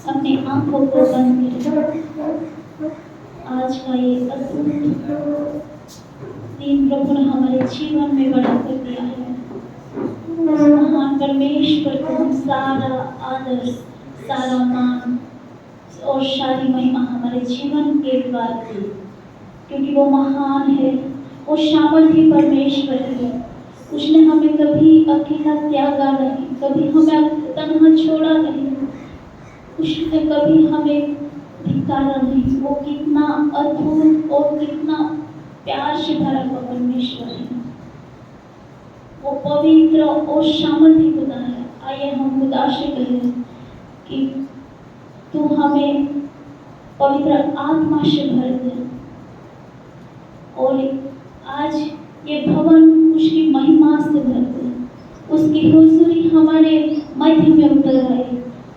अपनी आंखों को बंद करें। आज का ये अद्भुत दिन प्रभु ने हमारे जीवन में बड़ा कर दिया है। उस महान परमेश्वर को हम सारा आदर, सारा मान और सारी महिमा हमारे जीवन के द्वारा, क्योंकि वो महान है, वो सामर्थी परमेश्वर है। उसने हमें कभी अकेला त्यागा नहीं, कभी हमें तन्हा छोड़ा नहीं, उसने कभी हमें धिक्कारा नहीं। वो कितना अद्भुत और कितना प्यार से भरा हुआ परमेश्वर है। वो पवित्र और सामर्थी खुदा है। आइए हम खुदा से कहें कि तू हमें पवित्र आत्मा से भर दे और आज ये भवन उसकी महिमा से भर दे, उसकी हुजूरी हमारे मध्य में उतर आए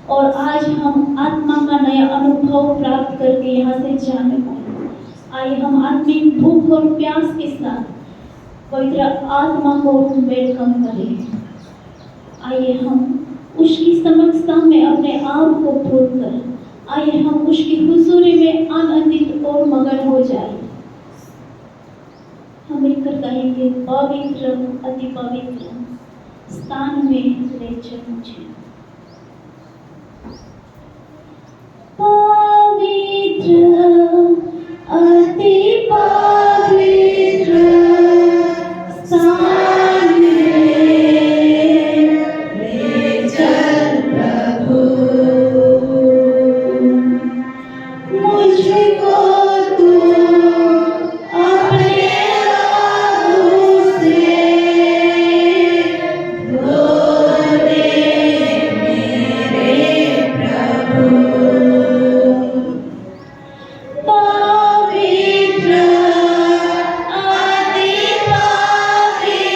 और आज हम आत्मा का नया अनुभव प्राप्त करके यहाँ से जाने पाए। आइए हम आत्मिक भूख और प्यास के साथ पवित्र आत्मा को वेलकम करें। आइए हम उसकी समक्षता में अपने आप को छोड़कर आइए हम उसकी हुजूरी में आनंदित और मगन हो जाए। हम मिलकर कहेंगे, पवित्र अति पवित्र स्थान में ले चल मुझे। पवित्र अति पवित्र स्थान में ले चल प्रभु, मुझको तू अपने आगू से धो दे मेरे प्रभु। पवित्र अति पवित्र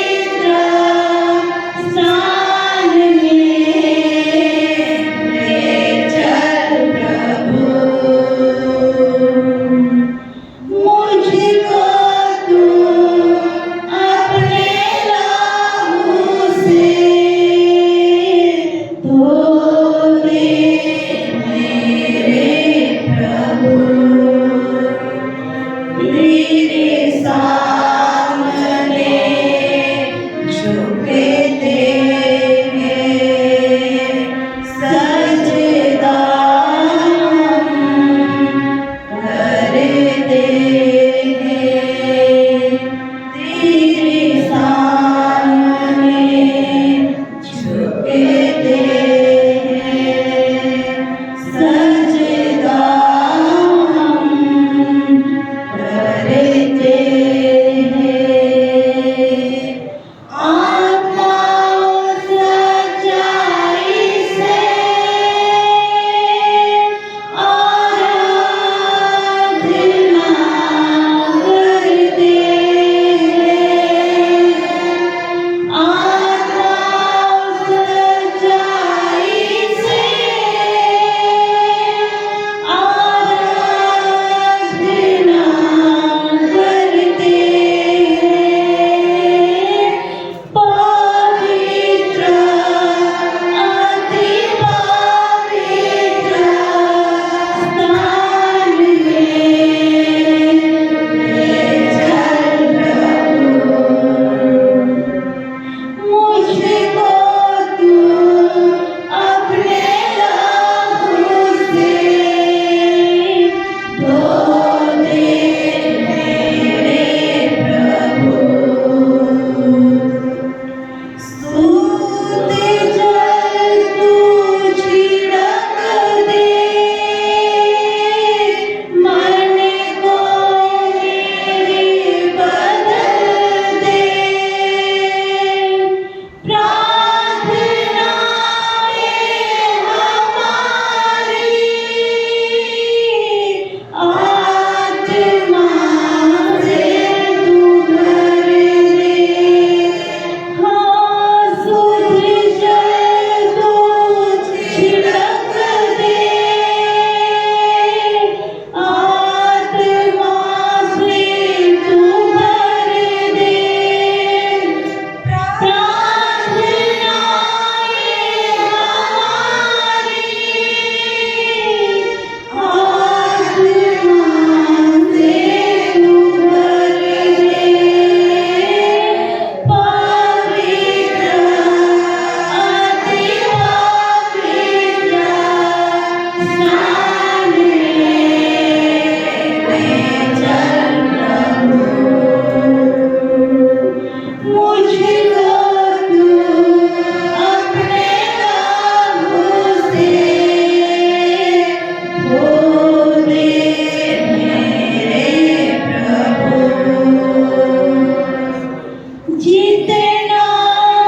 जितना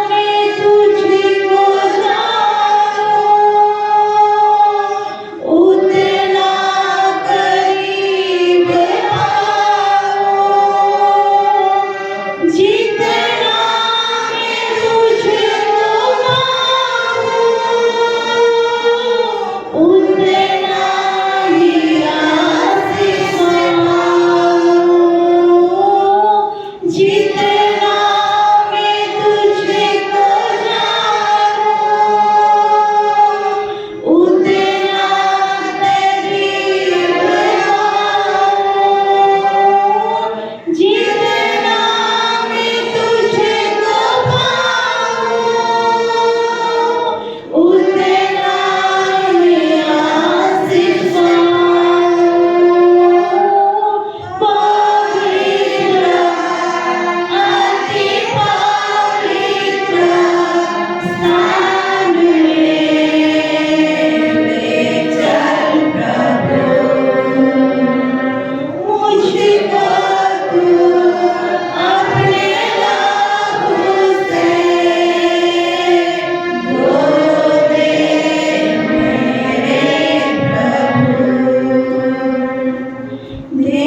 मैं तुझको जानूं, उतना करीब आऊं। जितना मैं तुझको पाऊं, उतना ही आसीम आऊं। जितना मैं तुझको जानूं, उतना करीब आऊं। जितना मैं तुझको पाऊं, उतना ही आसीम आऊं। पवित्र, अति पवित्र स्थान में चल प्रभु। मुझको तू अपने लहू से धो दे मेरे प्रभु। धो दे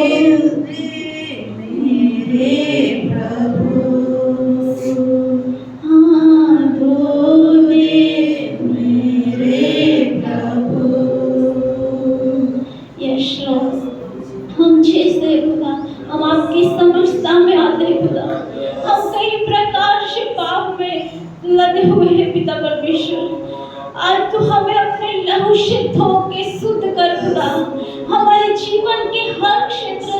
मेरे प्रभु। हाँ, धो दे मेरे प्रभु। यस लॉर्ड, हम जैसे खुदा, हम आपकी समझता में आते हैं खुदा। हम कई प्रकार से पाप में लगे हुए हैं पिता परमेश्वर। आज तू हमें अपने लहू से धो के शुद्ध कर खुदा। हमारे जीवन के हर क्षेत्र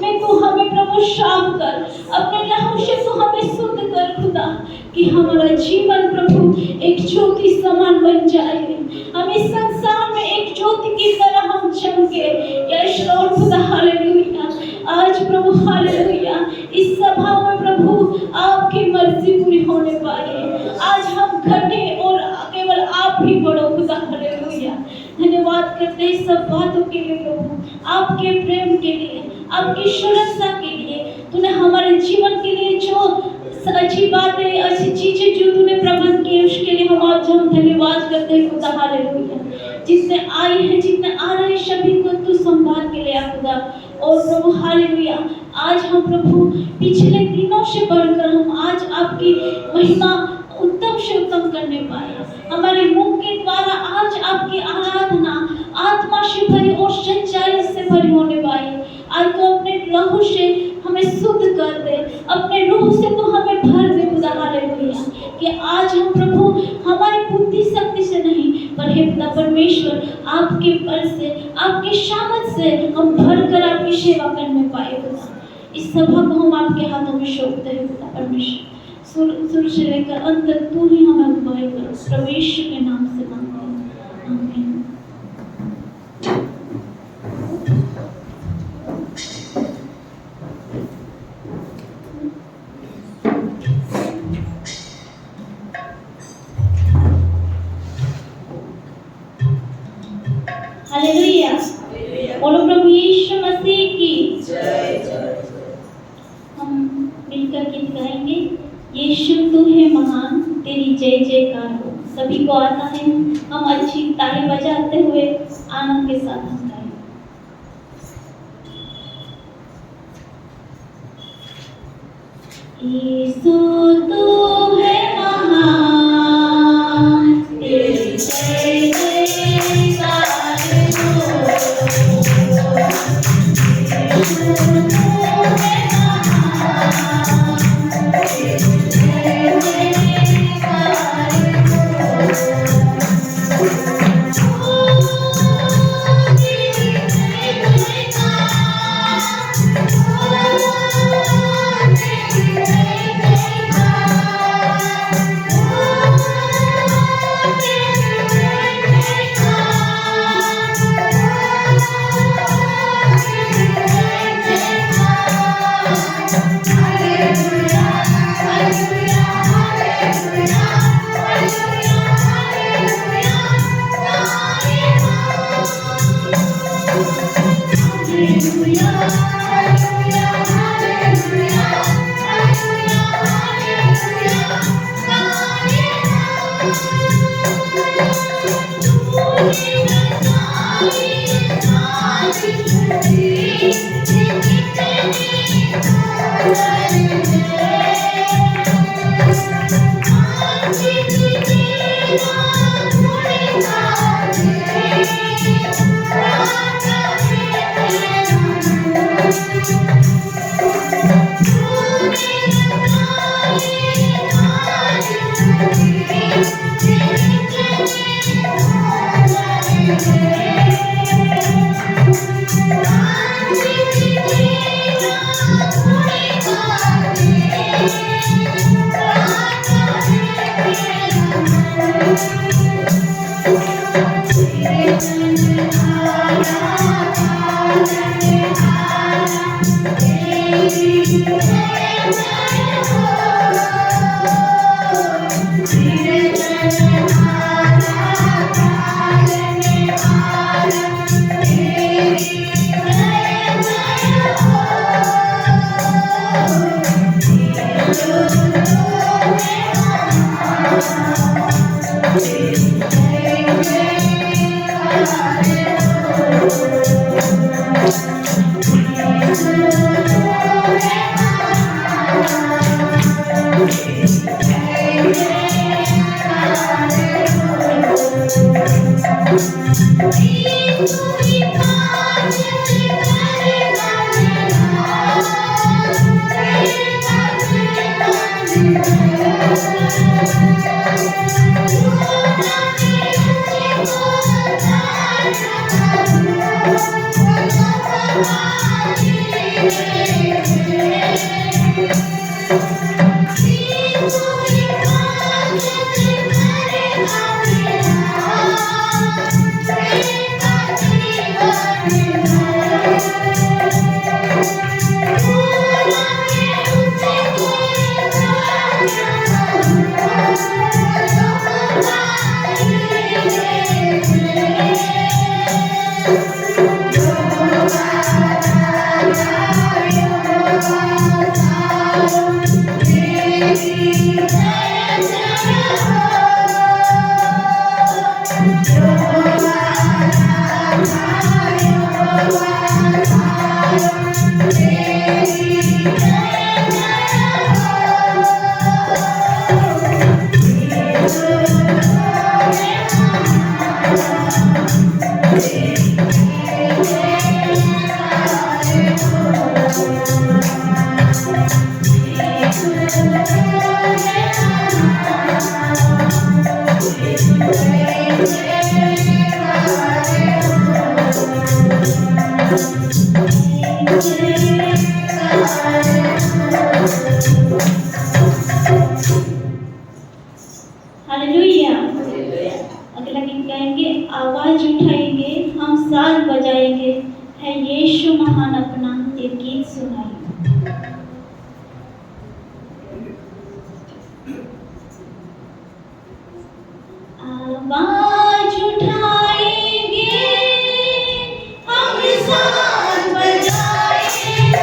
में तू हमें प्रभु साफ कर। अपने लहू से तू हमें शुद्ध कर खुदा, कि हमारा जीवन प्रभु एक ज्योति समान बन जाए। हम इस संसार में एक ज्योति की तरह हम चमके। यस लॉर्ड खुदा, हालेलुया। आज प्रभु हालेलुया, इस सभा में प्रभु आपकी मर्जी पूरी होने पाए। आज हम घटे और केवल आप ही बढ़ो खुदा, हालेलुया। धन्यवाद करते हैं सब बातों के लिए प्रभु, आपके प्रेम के लिए, आपकी सुरक्षा के लिए। तूने हमारे जीवन के लिए जो अच्छी बातें, अच्छी चीजें जो तूने प्रबंध की, उसके लिए हम धन्यवाद करते हैं खुदा, हालेलुया। जितने आए हैं, जितने आ रहे हैं, सभी को तू संभाल के ले आ खुदा। और प्रभु हालेलुया, आज हम प्रभु पिछले दिनों से बढ़कर हम आज आपकी महिमा उत्तम से उत्तम करने पाए। हमारे मुंह के द्वारा आज आपकी आराधना आत्मा से भरी और सच्चाई से भरी होने पाए। आज तो अपने लहू से हमें शुद्ध कर दे, अपने रूह से तो हमें भर दे खुदा, हालेलुया। कि आज हम प्रभु हमारी बुद्धि शक्ति से नहीं, पर हे पिता परमेश्वर आपके बल से, आपके सामर्थ से हम भर कर आपकी सेवा करने पाए खुदा। इस सभा को हम आपके हाथों में सौंपते हैं खुदा परमेश्वर। शुरू से लेकर अंत तक तू ही हमें अगुवाई कर, प्रवेश के नाम से मांगते हैं, आमीन। हालेलुया, बोलो प्रभु यीशु मसीह की जय। हम मिलकर गीत गाएंगे, यीशु तू है महान, तेरी जय जयकार हो। सभी को आता है, हम अच्छी ताली बजाते हुए आनंद के साथ हम गाएं। यीशु तू है महान, तेरी जय जयकार हो। यीशु तू है महान, तेरी जय जयकार हालेलुया। अगला गीत गाएंगे, आवाज उठाएंगे, हम साज बजाएंगे, है यीशु महान अपना, ये गीत सुनाएंगे। आवाज उठाएंगे, हम साज बजाएंगे,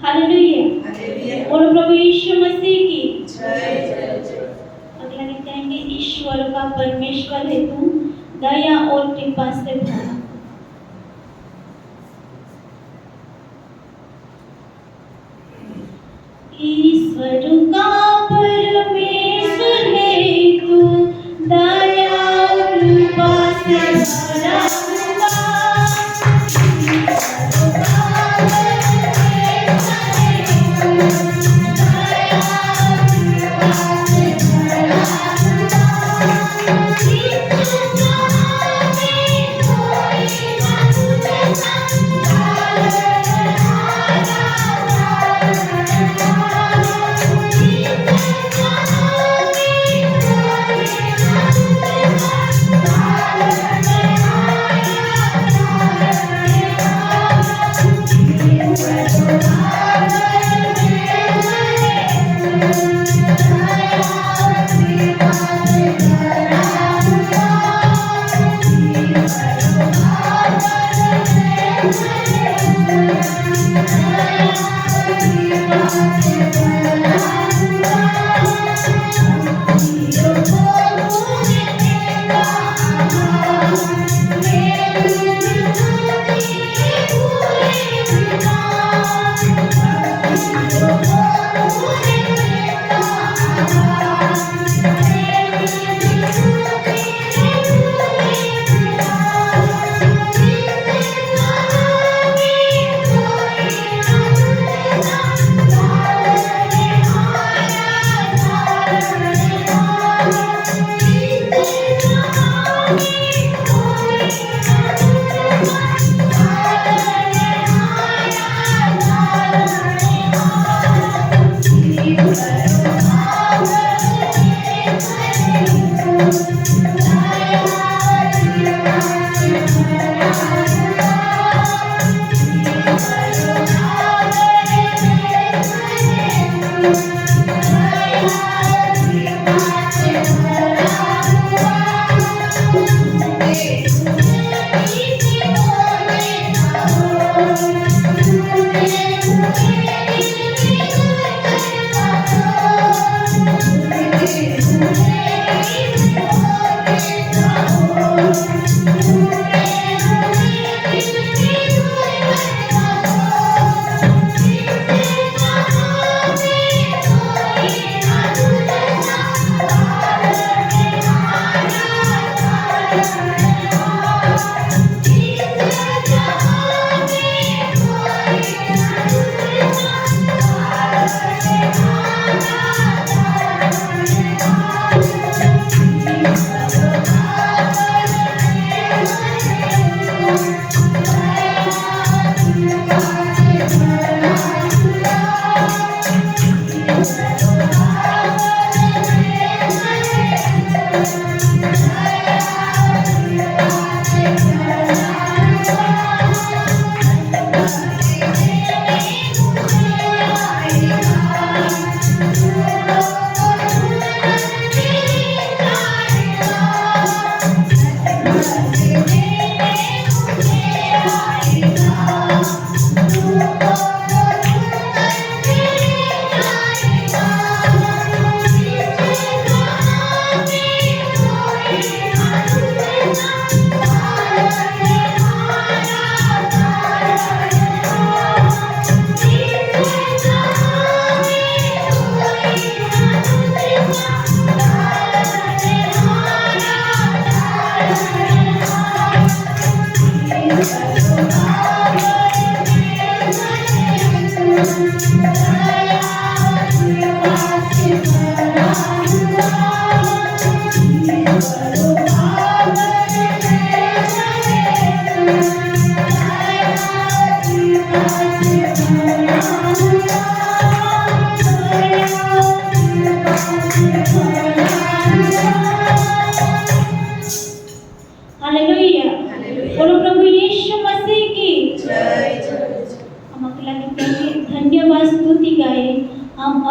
हालेलुया। बोलो प्रभु यीशु मसीह की। अगला गीत गाएंगे, ईश्वर का परमेश्वर है तू, दया और कृपा से भरा। ईश्वर का परमेश्वर है तू, दया और कृपा से भरा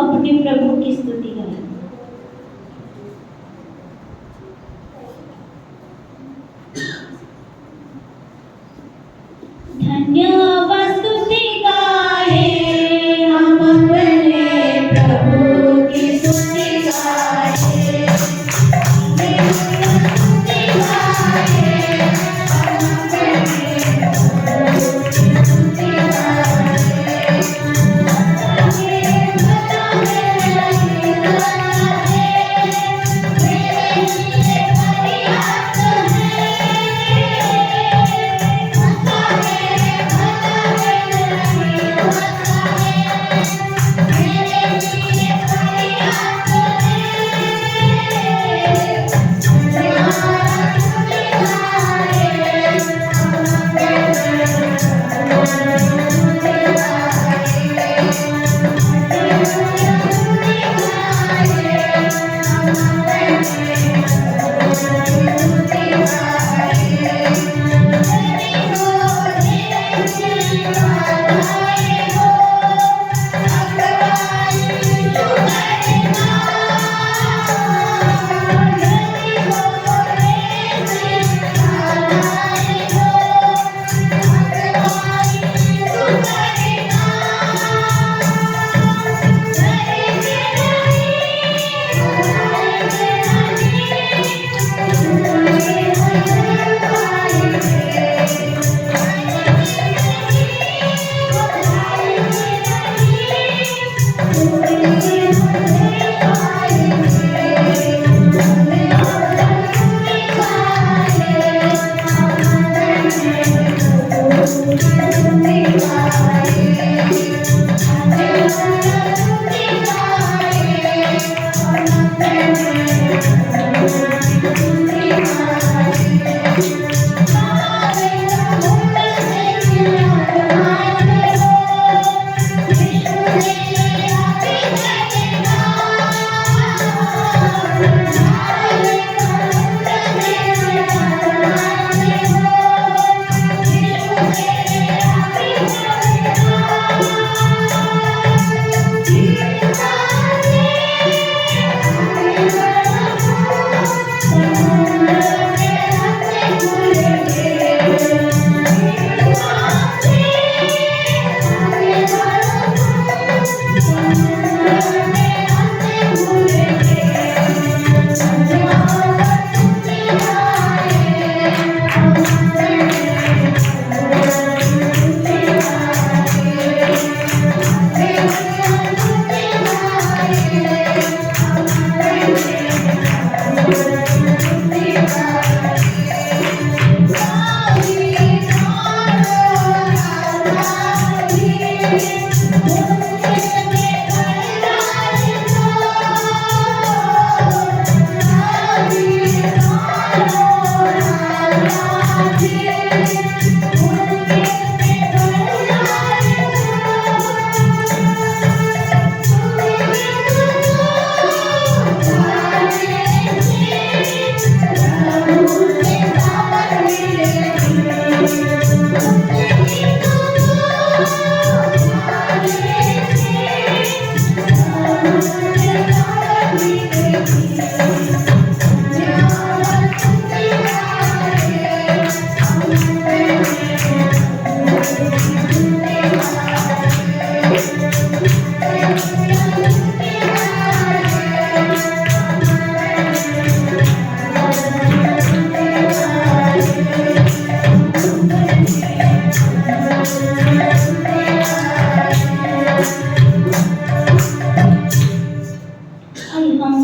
अपने प्रभु की स्तुति करें। धन्यवाद स्तुति गाए हम अपने प्रभु की स्तुति गाए।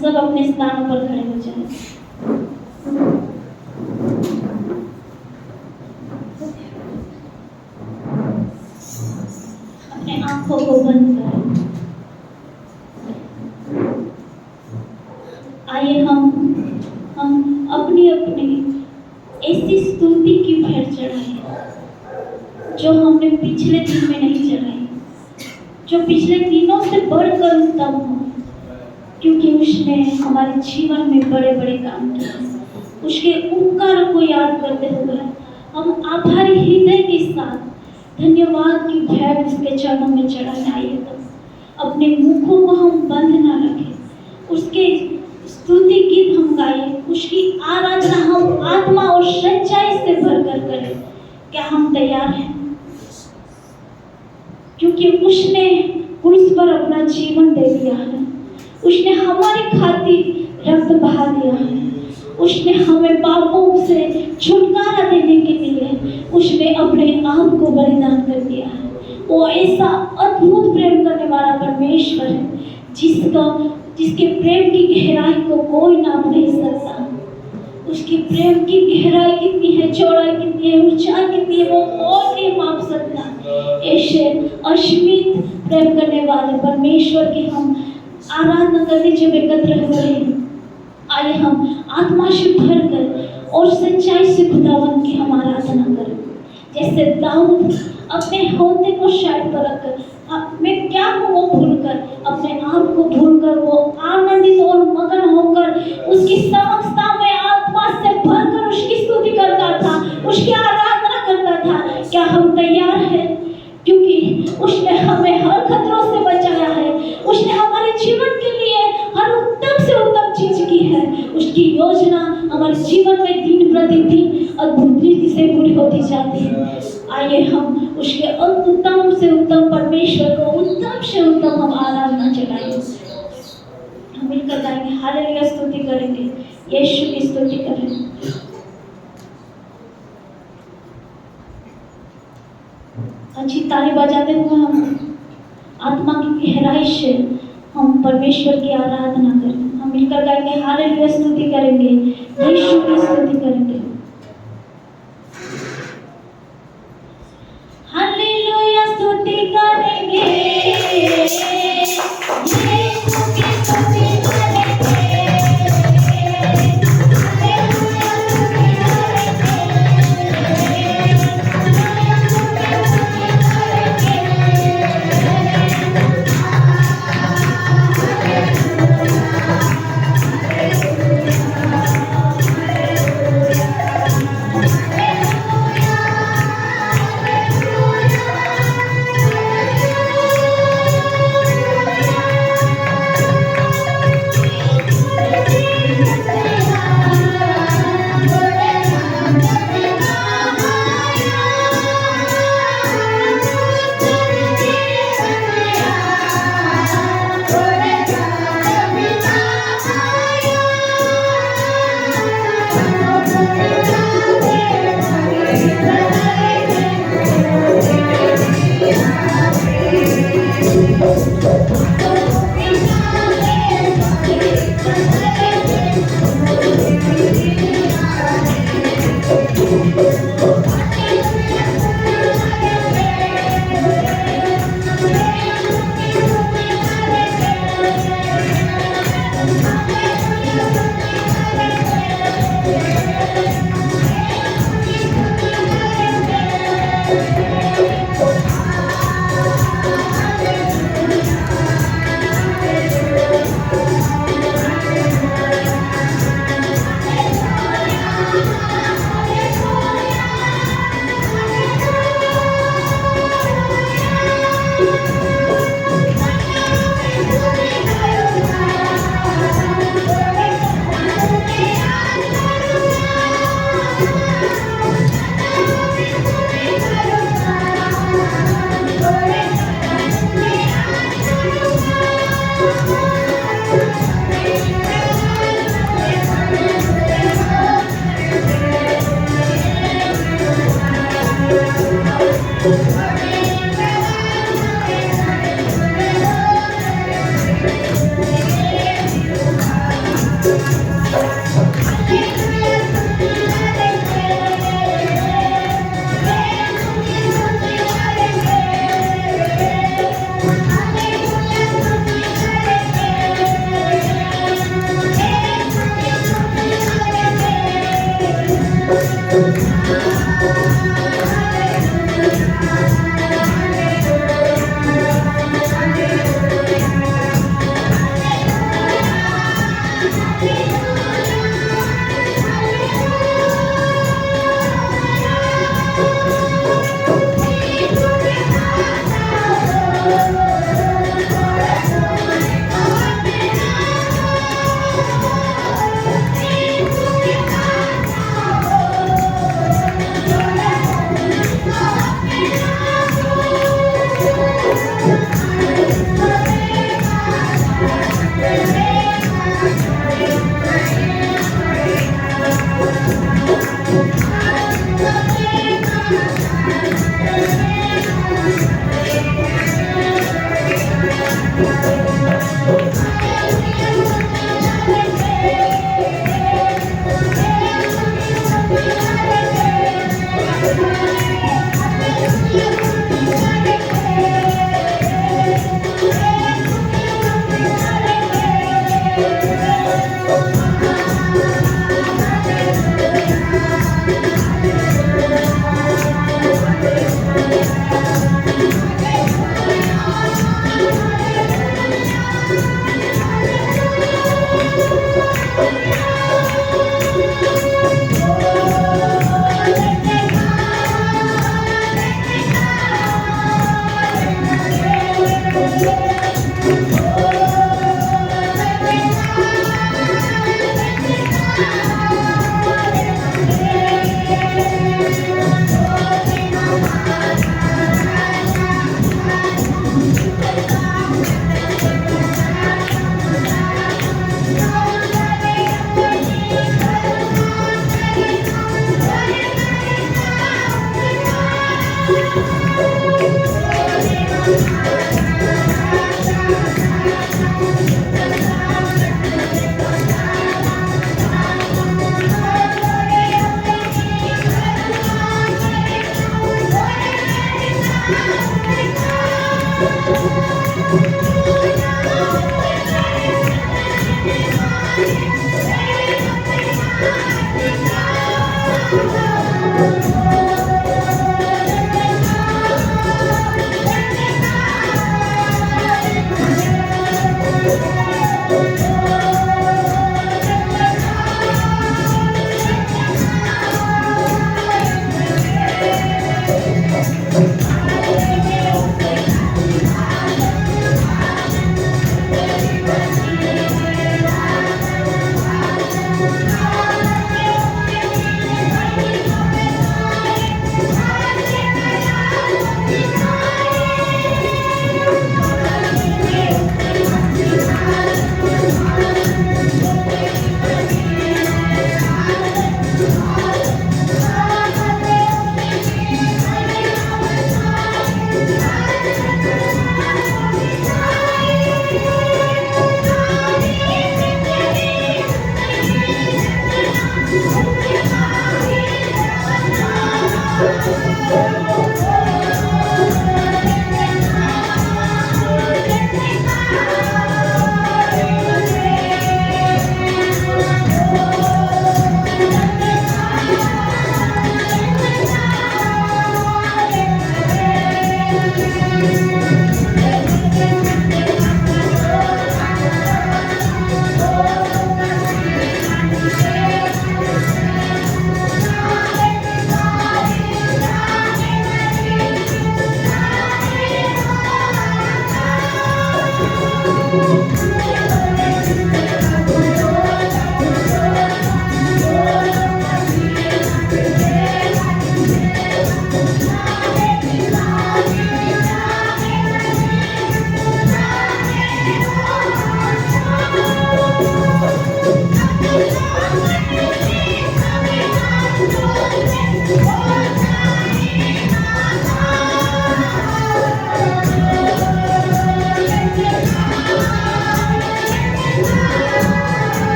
सब अपने स्थानों पर खड़े हो जाएं। अपने आंखों को बंद करें। आइए हम अपनी अपनी ऐसी स्तुति की भेंट चढ़ाएं जो हमने पिछले दिन में नहीं चढ़ाई, जो पिछले दिनों से बढ़कर उत्तम हो, क्योंकि उसने हमारे जीवन में बड़े बड़े काम किए। उसके उपकारों को याद करते हुए हम आभारी हृदय के साथ धन्यवाद की भेंट उसके चरणों में चढ़ाने आइए। तो अपने मुखों को हम बंद ना रखें, उसके स्तुति गीत हम गाएं, उसकी आराधना हम आत्मा और सच्चाई से भरकर करें। क्या हम तैयार हैं? क्योंकि उसने क्रूस पर अपना जीवन दे दिया है, उसने हमारी खातिर रक्त बहा दिया है, उसने हमें पापों से छुटकारा देने के लिए उसने अपने आप को बलिदान कर दिया है। वो ऐसा अद्भुत प्रेम करने वाला परमेश्वर है जिसके प्रेम की गहराई को कोई नाप नहीं सकता। उसकी प्रेम की गहराई कितनी है, चौड़ाई कितनी है, ऊंचाई कितनी है, वो कोई नहीं माप सकता। ऐसे असीमित प्रेम करने वाले परमेश्वर की हम आराधना करने जब एकत्र हुए हैं, आइए हम आत्मा से भरकर और सच्चाई से खुदावन की हम आराधना करें। जैसे दाऊद अपने होते को साइड पर रखकर, मैं क्या हूँ वो भूलकर, अपने आप को भूलकर वो आनंदित और मगन होकर उसकी समक्षता में आत्मा से भरकर उसकी स्तुति करता था, उसकी आराधना करता था। क्या हम तैयार हैं? क्योंकि उसने हमें हर खतरों से बचाया है, उसने हमारे जीवन के लिए हर उत्तम से उत्तम चीज की है। उसकी योजना हमारे जीवन में दिन प्रतिदिन अद्भुत रीति से पूरी होती जाती है। आइए हम उसके उत्तम से उत्तम परमेश्वर को उत्तम से उत्तम हम आराधना चलाएंगे। हम मिलकर गाएंगे, हालेलुया स्तुति करेंगे, यीशु की स्तुति करेंगे। अच्छी ताली बजाते हुए हम आत्मा की गहराई से हम परमेश्वर की आराधना करें। हम मिलकर गाएंगे, हालेलुया स्तुति करेंगे, यीशु की स्तुति करेंगे। हालेलुया स्तुति करेंगे, यीशु की स्तुति करेंगे।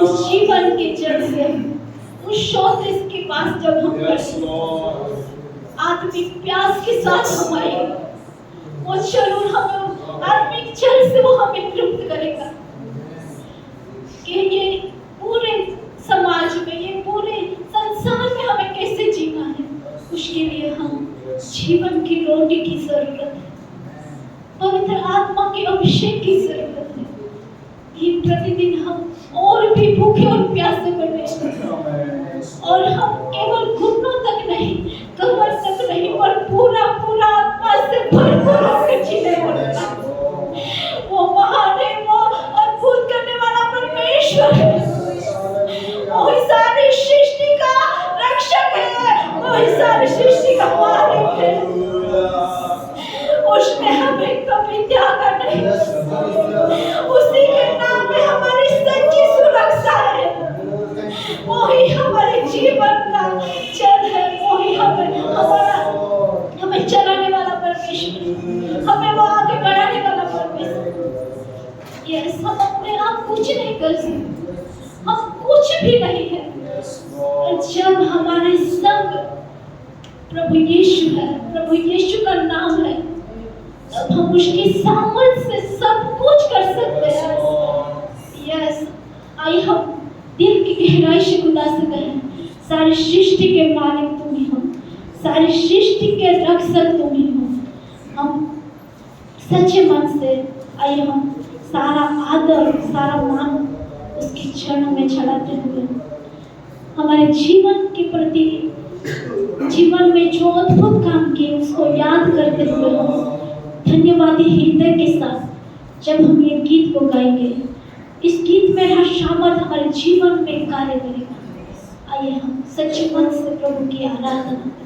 उस जीवन के जल से, उस शौच के पास जब हम आत्मिक प्यास के साथ हम आएंगे, वो जरूर हमें आत्मिक जल से वो हमें तृप्त करेगा। कि ये पूरे समाज में, ये पूरे संसार में हमें कैसे जीना है, उसके लिए हम जीवन की रोटी की जरूरत है, पवित्र आत्मा के अभिषेक की जरूरत है। कि प्रतिदिन हम और भी भूखे और प्यासे बने, और हम केवल घुटनों तक नहीं, कमर तक नहीं, पर पूरा पूरा आत्मा से भरपूर होकर जीने पड़ता। वो महान है, वो अद्भुत करने वाला परमेश्वर है, वो सारी सृष्टि का रक्षक है, वो सारी सृष्टि का मालिक है। उसने हमें कभी त्यागा नहीं, उसी के नाम में हमारी सच्ची सुरक्षा है। वही हमारे जीवन का जल है, वही हमें चलाने वाला परमेश्वर, हमें वो आगे बढ़ाने वाला परमेश्वर। यस, हम अपने आप कुछ नहीं कर सकते, हम कुछ भी नहीं है। जब हमारे संग प्रभु यीशु है, प्रभु यीशु का नाम है, तब हम उसकी सामर्थ से सब कुछ कर सकते हैं। यस, आइए हम दिल की गहराई से खुदा से कहें, सारी सृष्टि के मालिक तुम ही हो, सारी सृष्टि के रक्षक तुम ही हो। हम सच्चे मन से आइए हम सारा आदर, सारा मान उसके चरणों में चढ़ाते हुए, हमारे जीवन के प्रति, जीवन में जो अद्भुत काम किए उसको याद करते हुए हम धन्यवादी हृदय के साथ जब हम ये गीत को गाएंगे, इस गीत में हर सामर्थ हमारे जीवन में कार्य करेगा। आइए हम सच्चे मन से प्रभु की आराधना करें।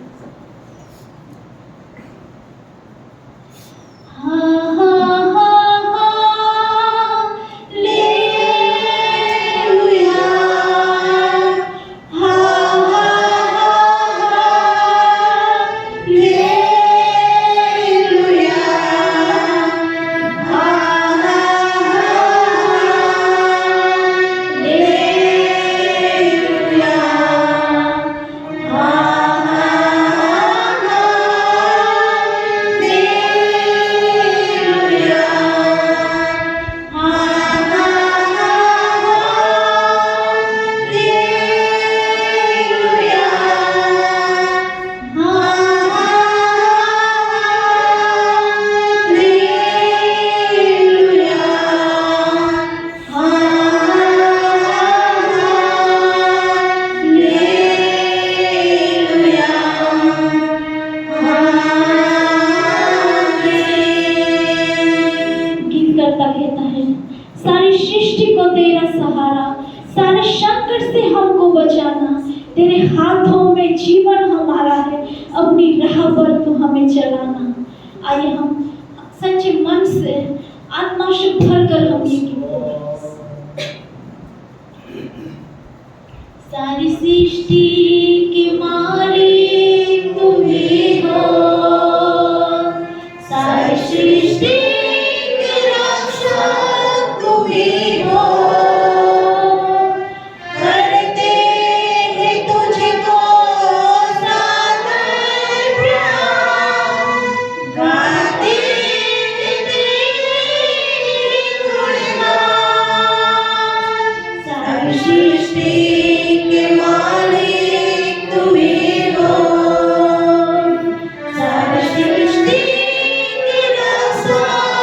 आइए हम सच्चे मन से, आत्मा से भरकर हम ये गीत गाएं। सारी सृष्टि के मालिक तुम ही हो, सारी सृष्टि के रक्षक तुम ही हो। सृष्टि के रक्षक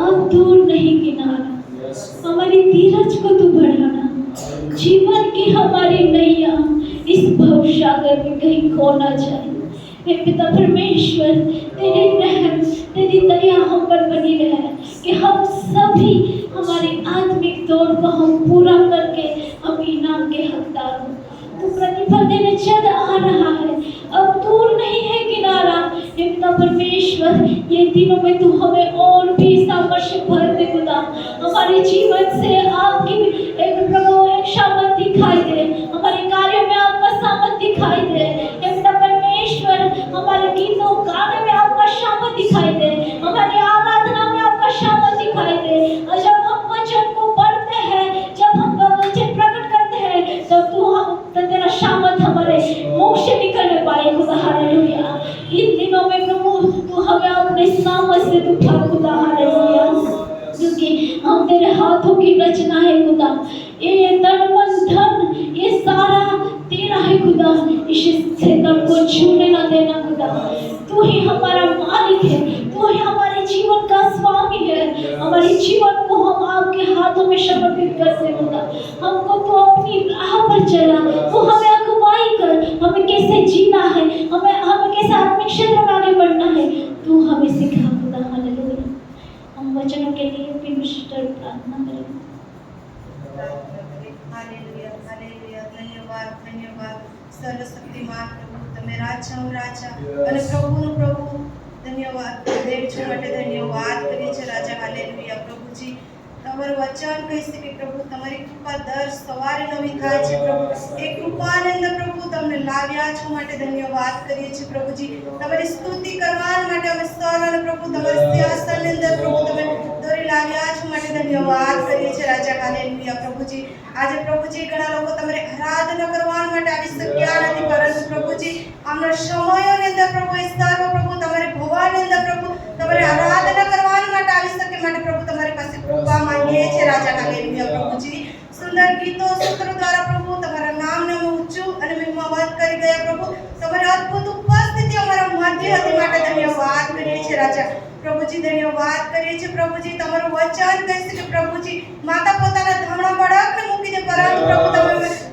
अब दूर नहीं किनारा, हमारी धीरज को तू बढ़ाना, जीवन की हमारी नैया इस भवसागर में कहीं खो ना जाए। हे पिता परमेश्वर, तेरी रहम तेरी दया हम पर बनी रहे कि हम सभी हमारी आत्मिक दौड़ को हम पूरा करके हम इनाम के हकदार हों। तू प्रतिफल देने चल आ रहा है, अब दूर नहीं है किनारा। हे पिता परमेश्वर, ये दिनों में तू हमें और भी सामर्थ्य भर दे खुदा, हमारे जीवन से आपकी एक प्रभु एक सामर्थ दिखाई दे, हमारे कार्यों में आपका सामर्थ दिखाई दे। हे पिता परमेश्वर, हमारे गीतों गाने में आपका सामर्थ दिखाई दे, हमारी आराधना में आपका सामर्थ दिखाई दे। और जब हम वचन को पढ़ते हैं, जब हम वचन प्रकट करते हैं, तो तू हम तेरा सामर्थ हमारे इस सेकंड को छूने न देना खुदा। तू ही हमारा मालिक है, तू ही हमारे जीवन का स्वामी है। हमारे जीवन को हम आपके हाथों में समर्पित करते हैं खुदा। हमको तो अपनी राह पर चला, तो हमें अगुवाई कर, हमें कैसे जीना है, हमें कैसे आत्मिक क्षेत्र में आगे बढ़ना है, तू हमें सिखा खुदा। हालेलुया। हम वचनों के लिए भी मिस्टर प्रार्थना करेंगे। Hallelujah hallelujah. धन्यवाद धन्यवाद सर्वशक्तिमान प्रभु, તમે રાજાઓ રાજા અને પ્રભુનો પ્રભુ। ધન્યવાદ દેવ છો માટે ધન્યવાદ કરીએ છીએ રાજા। હાલેલુયા પ્રભુજી, તમારું વચન કહે છે કે પ્રભુ તમારી કૃપા દર સવારે નવી થાય છે પ્રભુ। એ કૃપાની અંદર પ્રભુ તમને લાવ્યા છો માટે ધન્યવાદ કરીએ છીએ પ્રભુજી। તમારી સ્તુતિ કરવા માટે અમે સર અને પ્રભુ તમારી સિંહાસનની અંદર પ્રભુ તમે દોરી લાવ્યા છો માટે ધન્યવાદ કરીએ છીએ રાજા। હાલેલુયા પ્રભુજી, આજે પ્રભુજી ઘણા લોકો તમારી આરાધના કરવા માટે આવી શક્યા નથી, પરંતુ પ્રભુજી આમના સમયોની અંદર પ્રભુ એ સર્વ પ્રભુ તમારી ભવાની અંદર પ્રભુ તમારી આરાધના કરવા માટે આવી શકે માટે પ્રભુ તમારી પાસે કૃપા માંગીએ છીએ રાજા। હાલેલુયા પ્રભુજી, સુંદર ગીતો સૂત્રો દ્વારા પ્રભુ તમારા નામને અમે ઊંચું અને મહિમાવંત કરી ગયા પ્રભુ। તમારી અદ્ભુત ઉપસ્થિતિ અમારા મધ્ય હતી માટે ધન્યવાદ કરીએ છીએ રાજા। પ્રભુજી ધન્યવાદ કરીએ છીએ પ્રભુજી। તમારું વચન કહે છે કે પ્રભુજી માતા પોતાના ધામણા બાળકને મૂકી દે, પરંતુ પ્રભુ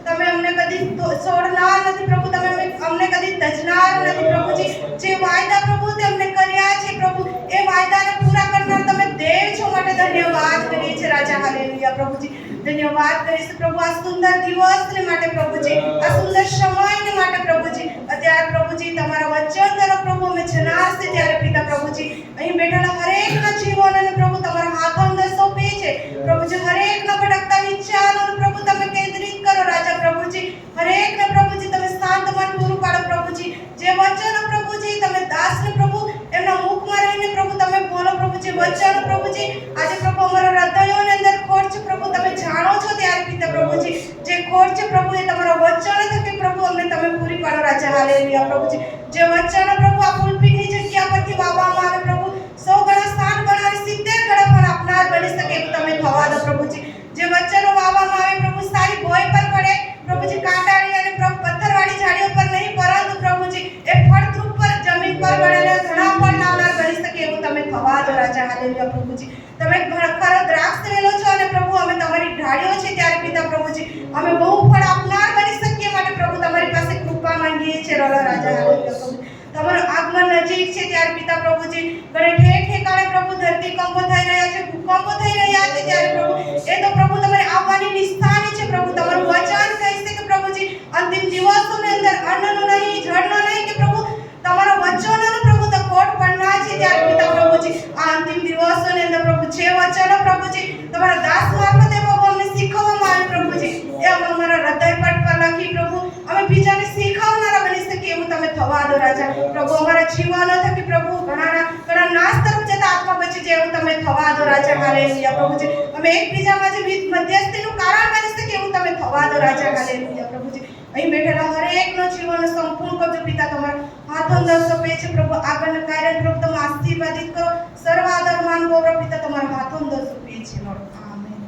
તમે અમને કદી છોડનાર નથી પ્રભુ, તમે અમને કદી તજનાર નથી પ્રભુજી। જે વાયદા પ્રભુ તે અમને કર્યા છે પ્રભુ, એ વાયદાને પૂરા કરનાર તમે દેવ છો માટે ધન્યવાદ કરીએ છીએ રાજા। હાલેલુયા પ્રભુજી, ધન્યવાદ કરીએ છીએ પ્રભુ આ સુંદર દિવસને માટે પ્રભુજી, આ સુંદર સમયને માટે પ્રભુજી। અત્યારે પ્રભુજી તમારા વચન તરફ પ્રભુ અમે જનાર છે ત્યારે પિતા પ્રભુજી અહીં બેઠેલા હરેકના જીવનને પ્રભુ તમારા હાથો અંદર સોંપીએ છીએ પ્રભુજી। હરેકના ભટકતા વિચારોને પ્રભુ તમે કેન્દ્રિત કરો રાજા પ્રભુજી। હરેકને પ્રભુજી તમે શાંત મન પૂરું પાડો પ્રભુજી। જે વચનો પ્રભુજી તમે દાસને પ્રભુ એમના મુખમાં રહીને પ્રભુ તમે બોલો પ્રભુજી વચનો પ્રભુજી। આજે પ્રભુ અમારા હૃદયોની અંદર ખોટ છે પ્રભુ તમે જાણો છો ત્યારે પિતા પ્રભુજી। જે ખોટ છે પ્રભુ એ તમારા વચનો થકી પ્રભુ અમને તમે પૂરી પાડો રાજા। હાલેલુયા પ્રભુજી, જે વચનો પ્રભુ આ પુલપિટની જગ્યા પરથી વાવવામાં આવે પ્રભુ 100 ગણા સ્થાન બનાવી 70 ગણા પણ આપનાર બની શકે એવું તમે થવા દો પ્રભુજી। જે વચનો વાવવામાં આવે પ્રભુ સારી ભોય પર પડે પ્રભુજી, કાંટાળી અને પથ્થરવાળી ઝાડીઓ પર નહીં, પરંતુ પ્રભુજી એ ફળદ્રુપ પર જમીન પર પડેલા ઘણા ફળ લાવનાર બની શકે એવું તમે થવા દો રાજા। હાલેલુયા પ્રભુજી, તમે ખરો દ્રાક્ષ વેલો છો અને પ્રભુ અમે તમારી ઢાળીઓ છે ત્યારે પિતા પ્રભુજી અમે બહુ ફળ આપનાર બની શકીએ માટે પ્રભુ તમારી પાસે કૃપા માંગીએ છીએ રાજા। હાલેલુયા પ્રભુ, તમારું આગમન નજીક છે ત્યારે પિતા પ્રભુજી ઘણે ઠેર ઠેકાણે પ્રભુ ધરતી કંપો થઈ રહ્યા છે, ભૂકંપો થઈ રહ્યા છે ત્યારે પ્રભુ એ તો પ્રભુ તમારી આવવાની નિશાની છે પ્રભુ। તમારું વચન કહે છે કે પ્રભુજી અંતિમ દિવસોની અંદર અન્નનો નહીં, જળનો નહીં કે પ્રભુ તમારા વચનોનો પ્રભુ તો કોટ પડનાર છે ત્યારે પિતા પ્રભુજી આ અંતિમ દિવસોની અંદર પ્રભુ જે વચનો પ્રભુજી તમારા દાસ મારફતે પ્રભુ અમને શીખવવામાં આવે પ્રભુજી એ અમે અમારા હૃદય પર લખી પ્રભુ અમે બીજાને શીખવનારા બની શકીએ એવું તમે થવા દો રાજા। પ્રભુ અમારા જીવનો થકી પ્રભુ ઘણા નાશ તરફ જતા આત્મા બચી જાય એવું તમે થવા દો રાજા। હાલેલુયા પ્રભુજી, અમે એકબીજા માঝে મધ્યસ્થીનું કારણ બની શકીએ એવું તમે થવા દો રાજા। હાલેલુયા પ્રભુજી, અહીં બેઠેલા હરેકનો જીવનનો સંપૂર્ણ કબજો પિતા તમારા હાથો અંદર સોંપે છે પ્રભુ। આગળના કાર્ય પ્રભુ તમે આશીર્વાદિત કરો, સર્વ આદર માન ગૌરવ પિતા તમારા હાથો અંદર સોંપીએ છીએ lord. Amen.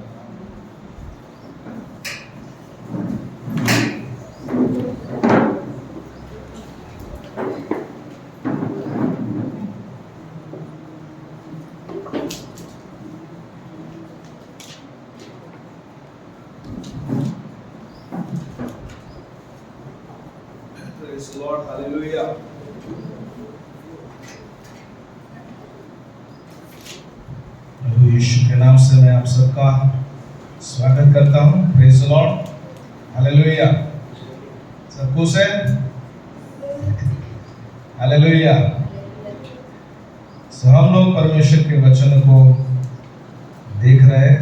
Praise the Lord, hallelujah. प्रभु यीशु के नाम से मैं आप सबका स्वागत करता हूँ। Praise the Lord, hallelujah. सब खुश है? हालेलुया। सो हम लोग परमेश्वर के वचन को देख रहे हैं,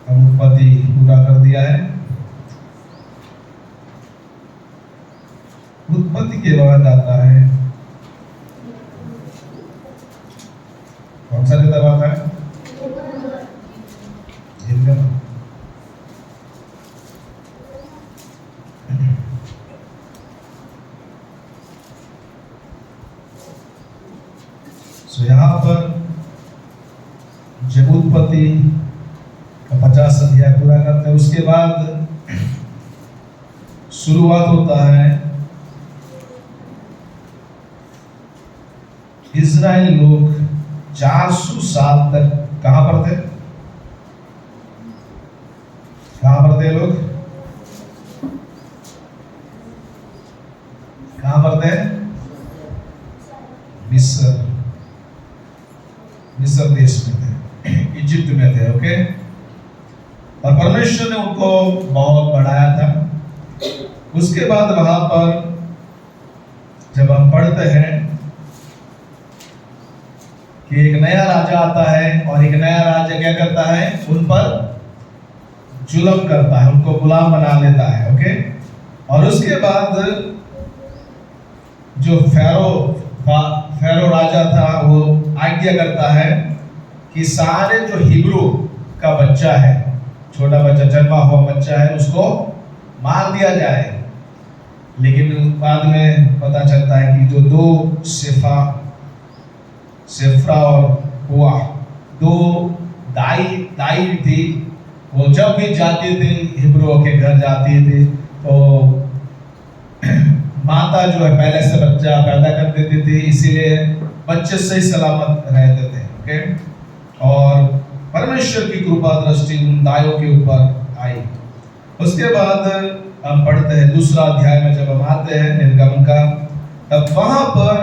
हम उत्पत्ति पूरा कर दिया है। उत्पत्ति के बाद आता है कौन सा किताब आता है? सो यहाँ पर जब उत्पत्ति का 50 अध्याय पूरा करते हैं उसके बाद शुरुआत होता है इजराइल लोग 400 साल तक कहां पर थे? कहां पर थे लोग? कहां पर थे? मिस्र देश में थे, इजिप्ट में थे। ओके, और परमेश्वर ने उनको बहुत बढ़ाया था। उसके बाद वहां पर जब हम पढ़ते हैं कि एक नया राजा आता है और एक नया राजा क्या करता है? उन पर जुल्म करता है, उनको गुलाम बना लेता है। ओके, और उसके बाद जो फेरो राजा था वो आज्ञा करता है कि सारे जो हिब्रू का बच्चा है, छोटा बच्चा, जन्मा हुआ बच्चा है, उसको मार दिया जाए। लेकिन बाद में पता चलता है कि जो दो सेफ्रा और हुआ, दो दाई थी, वो जब भी जाते थे हिब्रुओं के घर जाती थी तो माता जो है पहले से बच्चा पैदा कर देती थी, इसीलिए बच्चे सही सलामत रहते थे। ओके, और परमेश्वर की कृपा दृष्टि उन दाइयों के ऊपर आई। उसके बाद हम पढ़ते हैं दूसरा अध्याय में, जब हम आते हैं निर्गमन का, तब वहां पर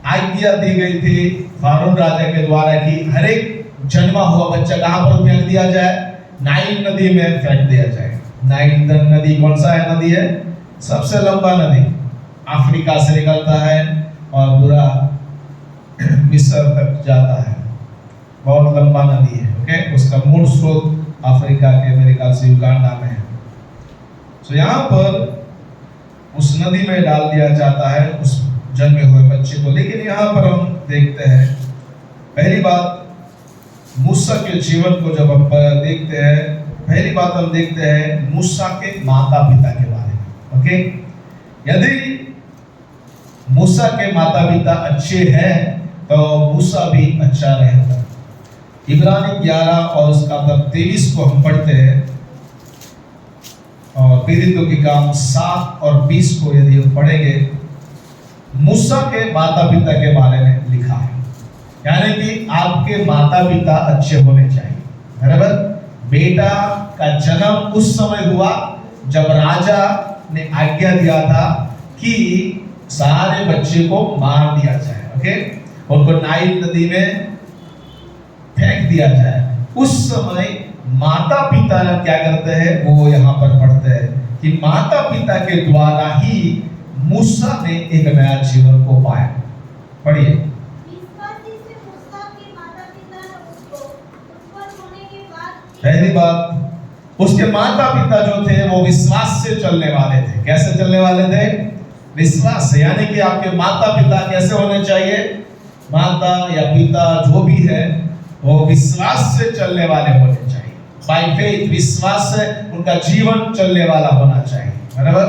आज्ञा दी गई थी फारून राजा के द्वारा कि हर एक जन्मा हुआ बच्चा कहां पर फेंक दिया जाए? नाइल नदी में फेंक दिया जाए। नाइल नदी कौन सा है? नदी है सबसे लंबा नदी, अफ्रीका से निकलता है और पूरा मिस्र तक जाता है, बहुत लंबा नदी है। ओके, उसका मूल स्रोत अफ्रीका के मेरे ख्याल से युगांडा में है। तो यहाँ पर उस नदी में डाल दिया जाता है उस जन्मे हुए बच्चे को। लेकिन यहाँ पर हम देखते हैं, पहली बात मूसा के जीवन को जब हम देखते हैं, पहली बात हम देखते हैं मूसा के माता पिता के बारे में। ओके, यदि मूसा के माता पिता अच्छे हैं तो मूसा भी अच्छा रहेगा। इब्रानी 11 और उसका 23 को हम पढ़ते हैं, और पीड़ितों के काम 7 और 20 को यदि हम पढ़ेंगे, मूसा के माता पिता के बारे में लिखा है, यानी कि आपके माता पिता अच्छे होने चाहिए। बराबर, बेटा का जन्म उस समय हुआ जब राजा ने आज्ञा दिया था कि सारे बच्चे को मार दिया जाए। ओके, उनको नाइल नदी में फेंक दिया जाए। उस समय माता पिता क्या करते हैं? वो यहाँ पर पढ़ते हैं कि माता पिता के द्वारा ही मूसा ने एक नया जीवन को पाया। पढ़िए। पहली बात, उसके माता पिता जो थे वो विश्वास से चलने वाले थे। कैसे चलने वाले थे? विश्वास से। यानी कि आपके माता पिता कैसे होने चाहिए? माता या पिता जो भी है वो विश्वास से चलने वाले होने चाहिए। बाय फेथ, विश्वास से उनका जीवन चलने वाला होना चाहिए। बराबर,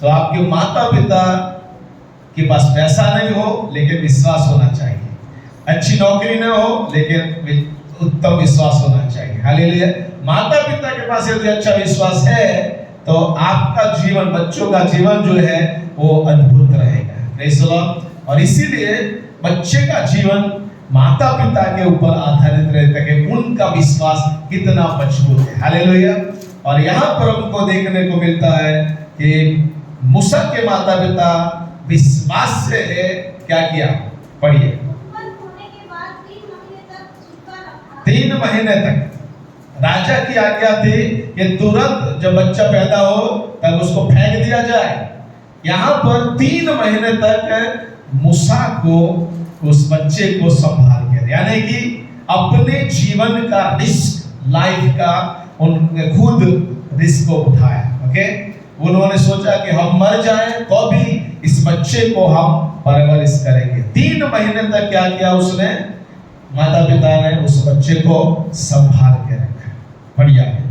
तो आपके माता पिता के पास पैसा नहीं हो लेकिन विश्वास होना चाहिए, अच्छी नौकरी न हो लेकिन उत्तम विश्वास होना चाहिए। हालेलुया। माता पिता के पास यदि अच्छा विश्वास है तो आपका जीवन, बच्चों का जीवन जो है वो अद्भुत रहेगा। Praise the Lord. और इसीलिए बच्चे का जीवन माता पिता के ऊपर आधारित रहता है कि उनका विश्वास कितना मजबूत है। हालेलुया। और यहाँ पर हमको देखने को मिलता है कि मूसा के माता पिता विश्वास से क्या किया? पढ़िए। 3 महीने तक राजा की आज्ञा थी कि तुरंत जब बच्चा पैदा हो तब उसको फेंक दिया जाए। यहाँ पर 3 महीने तक मूसा को उस बच्चे को संभाल के, यानी कि अपने जीवन का रिस्क, लाइफ का उन्होंने खुद रिस्क को उठाया। ओके, उन्होंने सोचा कि हम मर जाए तो भी इस बच्चे को हम परवरिश करेंगे। 3 महीने तक क्या किया उसने? माता पिता ने उस बच्चे को संभाल के रखा। बढ़िया है,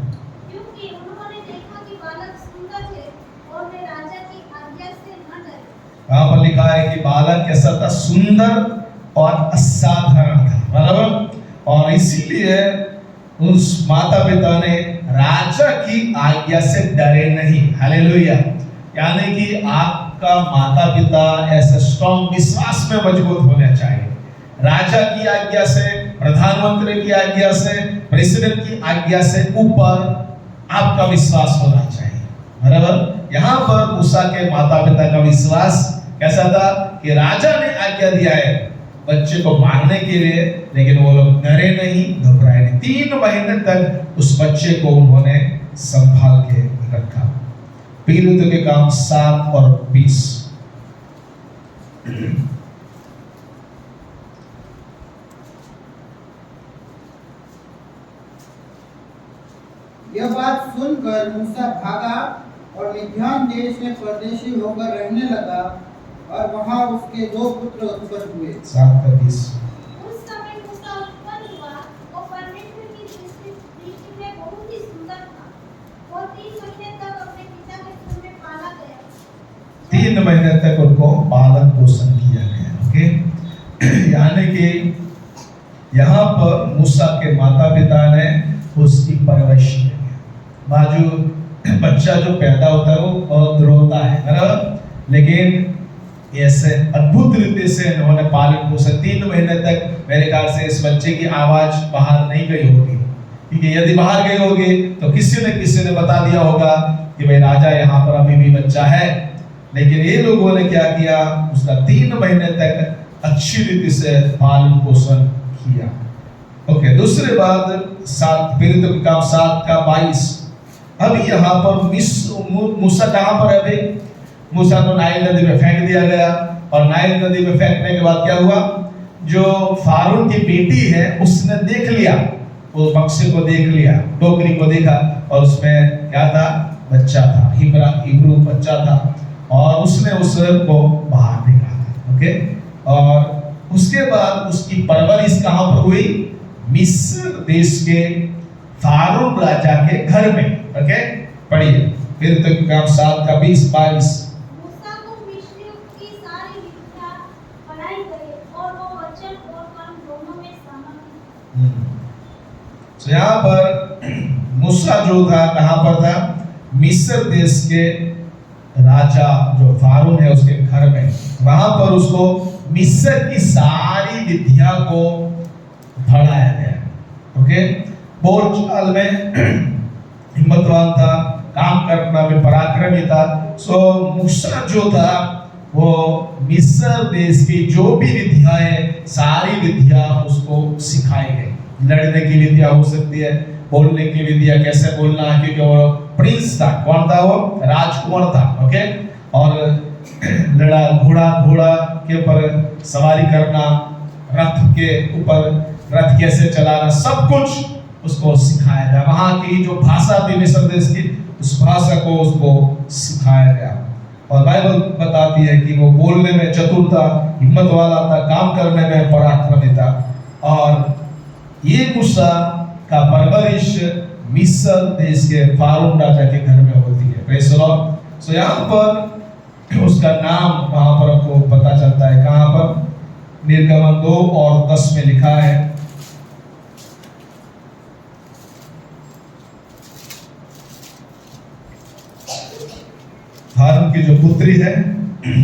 क्योंकि उन्होंने देखा कि बालक सुंदर थे और वे राजा की आज्ञा से न डरे। यहाँ पर लिखा है कि बालक कैसा था? सुंदर और असाधारण था। बराबर, और इसीलिए उस माता पिता ने राजा की आज्ञा से डरे नहीं। हालेलुया। यानी कि आपका माता पिता ऐसे स्ट्रॉन्ग विश्वास में मजबूत होना चाहिए। राजा की आज्ञा से, प्रधानमंत्री की आज्ञा से, प्रेसिडेंट की आज्ञा से ऊपर आपका विश्वास होना चाहिए, बराबर। यहाँ पर मूसा के माता पिता का विश्वास कैसा था कि राजा ने आज्ञा दिया है बच्चे को मारने के लिए, लेकिन वो लोग डरे नहीं, घबराए नहीं। 3 महीने तक उस बच्चे को उन्होंने संभाल के रखा। पीलुत के काम 7 और 20। यह बात सुनकर मूसा भागा और मिद्यान देश में परदेशी होकर रहने लगा और वहां उसके 2 पुत्र उत्पन्न हुए। 7 और 20। उस समय मूसा उत्पन्न हुआ, वो परमेश्वर की दृष्टि में बहुत ही सुंदर था। वो 3 महीने तक अपने पिता के कुल में पाला गया। 3 महीने तक उनको पालन पोषण किया गया। ओके, यानी कि यहाँ पर मूसा के माता पिता ने उसकी परवरिश की। बाजू बच्चा जो पैदा होता है वो बहुत रोता है, बराबर, लेकिन ऐसे अद्भुत रीति से उन्होंने पालन पोषण 3 महीने तक, मेरे ख्याल से इस बच्चे की आवाज बाहर नहीं गई होगी, क्योंकि यदि बाहर गई होगी तो किसी ने बता दिया होगा कि भाई राजा यहाँ पर अभी भी बच्चा है। लेकिन ये लोगों ने क्या किया, उसका 3 महीने तक अच्छी रीति से पालन पोषण किया। ओके, दूसरी बात 7 पीलुत के काम 7 का 22। अभी यहाँ पर मूसा कहाँ पर है भाई? मूसा को नाइल नदी में फेंक दिया गया, और नाइल नदी में फेंकने के बाद क्या हुआ, जो फारून की बेटी है उसने देख लिया, वो बक्से को देख लिया, टोकरी को देखा, और उसमें क्या था, बच्चा था, हिब्रू बच्चा था, और उसने उसको बाहर निकाला। ओके, और उसके बाद उसकी परवरिश कहाँ पर हुई? मिस्र देश के फारून राजा के घर में। ओके, पढ़िए फिर तो काम 7 का 20-22। मूसा को मिस्रियों की सारी विद्या पढ़ाई गई और वो वचन और कर्म दोनों में समर्थ तो यहाँ पर मूसा जो था कहाँ पर था? मिस्र देश के राजा जो फारून है उसके घर में। वहां पर उसको मिस्र की सारी विद्या को पढ़ाया गया। ओके, बोलचाल में हिम्मतवान था, काम करना में पराक्रमी था। सो मूसा जो था वो मिस्र देश की जो भी विद्या है सारी विद्या उसको सिखाई गई। लड़ने की विद्या हो सकती है, बोलने की विद्या, कैसे बोलना है, क्योंकि वो प्रिंस था। कौन था वो? राजकुमार था। ओके, और घोड़ा के ऊपर सवारी करना, रथ के ऊपर रथ कैसे चलाना, सब कुछ उसको सिखाया गया। वहां की जो भाषा थी मिस्र देश की, उस भाषा को उसको सिखाया गया। और बाइबल बताती है कि वो बोलने में चतुर था, हिम्मत वाला था, काम करने में पराक्रमी था। और ये मूसा का परवरिश मिस्र देश के फारून राजा के घर में होती है। Praise the Lord. सो यहाँ पर उसका नाम वहां पर आपको पता चलता है, कहाँ पर? निर्गमन 2 और 10 में लिखा है। हारून की जो पुत्री है,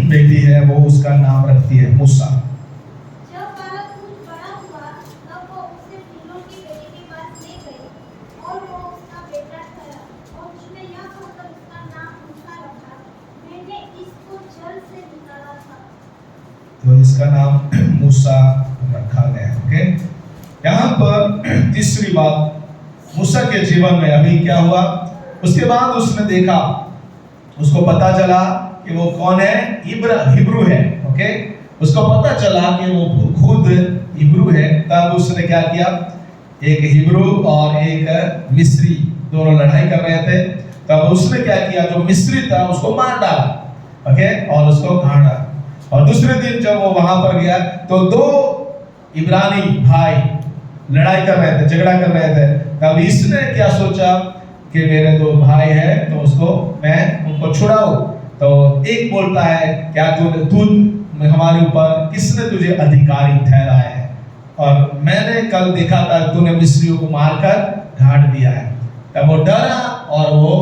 बेटी है, वो उसका नाम रखती है मूसा। जब बालक कुछ बड़ा हुआ तब वो उसे फीलों की बेटी के पास ले गई और वो उसका बेटा ठहरा और उसने यह कहकर उसका नाम मूसा रखा, मैंने इसको जल से निकाला था। तो इसका नाम मूसा रखा गया। ओके, यहाँ पर तीसरी बात मूसा के जीवन में अभी क्या हुआ, उसके बाद उसने देखा, उसको पता चला कि वो कौन है, हिब्रू है। ओके, उसको पता चला कि वो खुद हिब्रू है। तब उसने क्या किया, एक हिब्रू और एक मिस्री दोनों लड़ाई कर रहे थे। तब उसने क्या किया, जो मिस्री था उसको मार डाला। ओके, और उसको घाड़ा। और दूसरे दिन जब वो वहां पर गया तो 2 इब्रानी भाई लड़ाई कर रहे थे, झगड़ा कर रहे थे। तब इसने क्या सोचा कि मेरे 2 भाई हैं तो उसको मैं उनको छुड़ाऊं। तो एक बोलता है, क्या तू हमारे ऊपर किसने तुझे अधिकारी ठहराया है, और मैंने कल देखा था तूने मिस्रियों को मारकर घाट दिया है। तब वो डरा और वो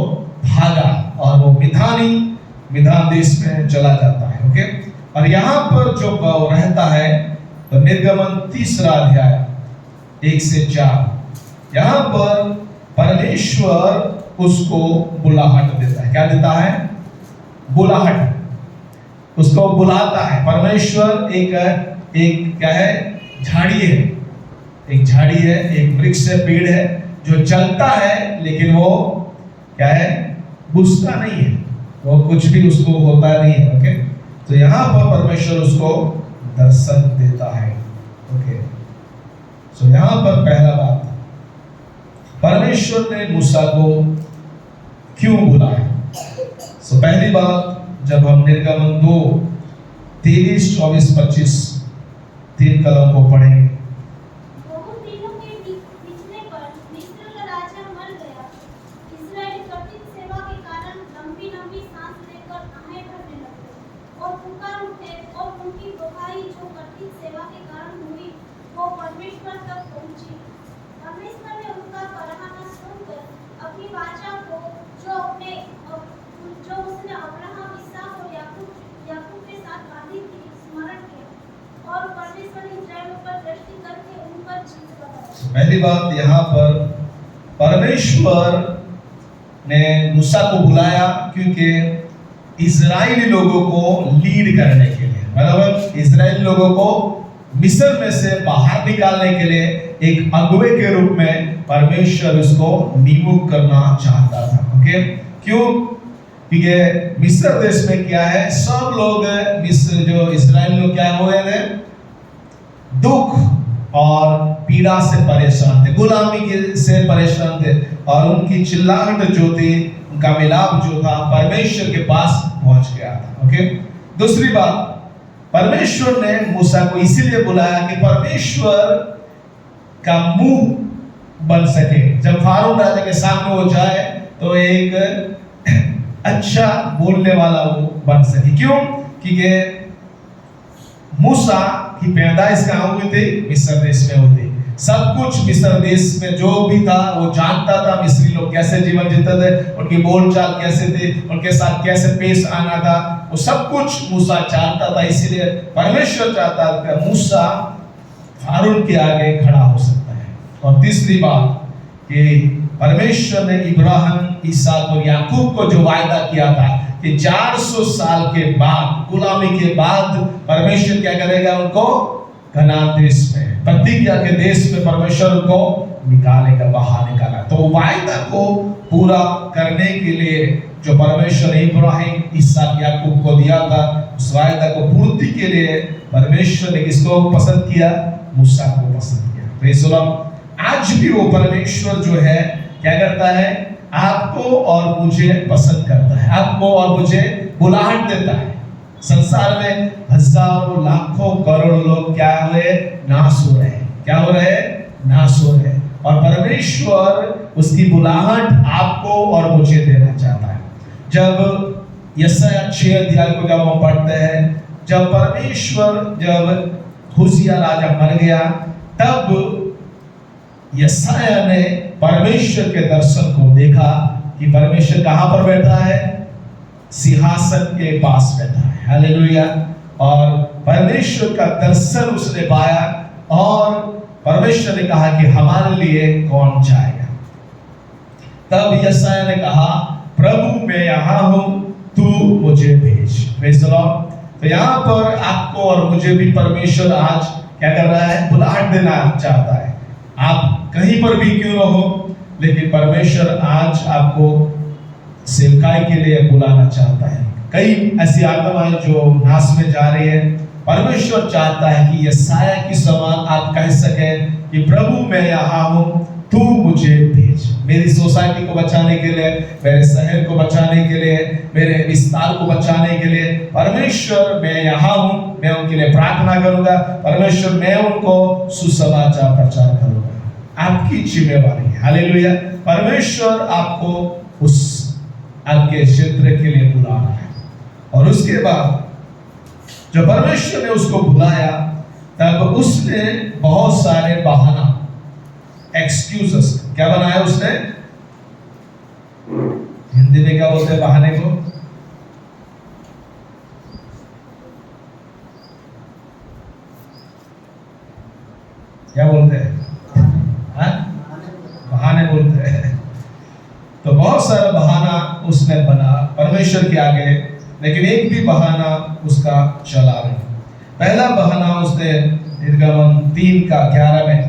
भागा, और वो मिधानी मिधान देश में चला जाता है। ओके, और यहाँ पर जो रहता है तो निर्गमन 3 अध्याय 1 से 4, यहाँ पर परमेश्वर उसको बुलाहट देता है। क्या देता है? बुलाहट, उसको बुलाता है। परमेश्वर एक क्या है? झाड़ी है, एक झाड़ी है, एक वृक्ष है, पेड़ है जो चलता है, लेकिन वो क्या है? बुझता नहीं है, वो कुछ भी उसको होता नहीं है। ओके, तो यहाँ पर परमेश्वर उसको दर्शन देता है। ओके, सो यहाँ पर पहला बात, परमेश्वर ने मूसा को क्यों बुलाया? सो पहली बात, जब हम निर्गमन 2 23, 24, 25 3 कलम को पढ़ेंगे। बहुत दिनों के बीतने पर मिस्र का राजा मर गया। इस्राएली कठिन सेवा के कारण लंबी लंबी सांस लेकर आहें भरने लगे और पुकार उठे, और उनकी दुहाई जो कठिन सेवा के कारण हुई वो परमेश्वर तक पहुंची। परमेश्वर ने उनका कराहना सुनकर अपनी वाचा को जो उसने अब्राहम, इसहाक और याकूब के साथ बांधी थी स्मरण किया, और परमेश्वर ने इस्राएल पर दृष्टि करके उन पर जीत लगाई। पहली बात, यहाँ पर परमेश्वर ने मूसा को बुलाया क्योंकि इजरायली लोगों को लीड करने के लिए, मतलब इजरायली लोगों को मिस्र में से बाहर निकालने के लिए एक अगुवे के रूप में परमेश्वर उसको नियुक्त करना चाहता था। ओके, क्यों? क्योंकि मिस्र देश में क्या है, सब लोग मिस्र जो इजराइल लोग क्या हुए थे? दुख और पीड़ा से परेशान थे, गुलामी से परेशान थे, और उनकी चिल्लाहट जो थी, उनका मिलाप जो था, परमेश्वर के पास पहुंच गया था। ओके, दूसरी बात, परमेश्वर ने मूसा को इसीलिए बुलाया कि परमेश्वर का मुंह बन सके। जब फारून राजा के सामने वो जाए तो एक अच्छा बोलने वाला वो बन सके। क्यों? क्योंकि मूसा की पैदाइश कहाँ हुई थी? मिस्र देश में हुई थी। सब कुछ मिस्र देश में जो भी था वो जानता था, मिस्री लोग कैसे जीवन जीते थे, उनकी बोलचाल कैसे थी, उनके साथ कैसे पेश आना था, वो सब कुछ मूसा जानता था। इसीलिए परमेश्वर चाहता था कि मूसा फारून के आगे खड़ा हो सकता है। और तीसरी बात कि परमेश्वर ने इब्राहिम, इसहाक और याकूब को जो वायदा किया था कि 400 साल के बाद, गुलामी के बाद, परमेश्वर क्या करेगा? उनको कनान देश में, प्रतिज्ञा के देश में परमेश्वर उनको निकालेगा, बाहर निकाला। तो वायदा को पूरा करने के लिए जो परमेश्वर ने इब्राहिम, इसहाक, याकूब को दिया था, उस वायदा को पूर्ति के लिए परमेश्वर ने किसको पसंद किया? मूसा को पसंद किया। Praise the Lord. आज भी वो परमेश्वर जो है क्या करता है? आपको और मुझे पसंद करता है, आपको और मुझे बुलाहट देता है। संसार में हजारों, लाखों, करोड़ों लोग क्या हुए? नाश हो रहे हैं। क्या हो रहे हैं? नाश हो रहे हैं। और परमेश्वर उसकी बुलाहट आपको और मुझे देना चाहता है। जब यशायाह 6 अध्याय को जब हम पढ़ते हैं, जब परमेश्वर, जब होशिया राजा मर गया, तब यशायाह ने परमेश्वर के दर्शन को देखा कि परमेश्वर कहाँ पर बैठा है? सिंहासन के पास बैठा है। हालेलुया। और परमेश्वर का दर्शन उसने पाया, और परमेश्वर ने कहा कि हमारे लिए कौन जाएगा? तब यशायाह ने कहा, प्रभु मैं यहाँ हूँ, तू मुझे भेज। Praise the Lord. तो यहाँ पर आपको और मुझे भी परमेश्वर आज क्या कर रहा है? बुलाहट देना चाहता है। आप कहीं पर भी क्यों न हो, लेकिन परमेश्वर आज आपको सेवकाई के लिए बुलाना चाहता है। कई ऐसी आत्माएं जो नाश में जा रही है, परमेश्वर चाहता है कि यशायाह की समान आप कह सकें कि प्रभु मैं यहाँ हूँ, तू मुझे भेज। मेरी सोसाइटी को बचाने के लिए, मेरे शहर को बचाने के लिए, मेरे विस्तार को बचाने के लिए परमेश्वर मैं यहाँ हूँ, मैं उनके लिए प्रार्थना करूंगा। परमेश्वर मैं उनको सुसमाचार प्रचार करूंगा। आपकी जिम्मेवारी है। हालेलुया। परमेश्वर आपको उस आपके क्षेत्र के लिए बुला रहा है। और उसके बाद जब परमेश्वर ने उसको बुलाया, तब उसने बहुत सारे बहाना, एक्सक्यूजेस क्या बनाया उसने? हिंदी में क्या बोलते हैं बहाने को? बना परमेश्वर के आगे, लेकिन एक भी बहाना उसका चला नहीं। पहला बहाना उसने निर्गमन 3:11 में,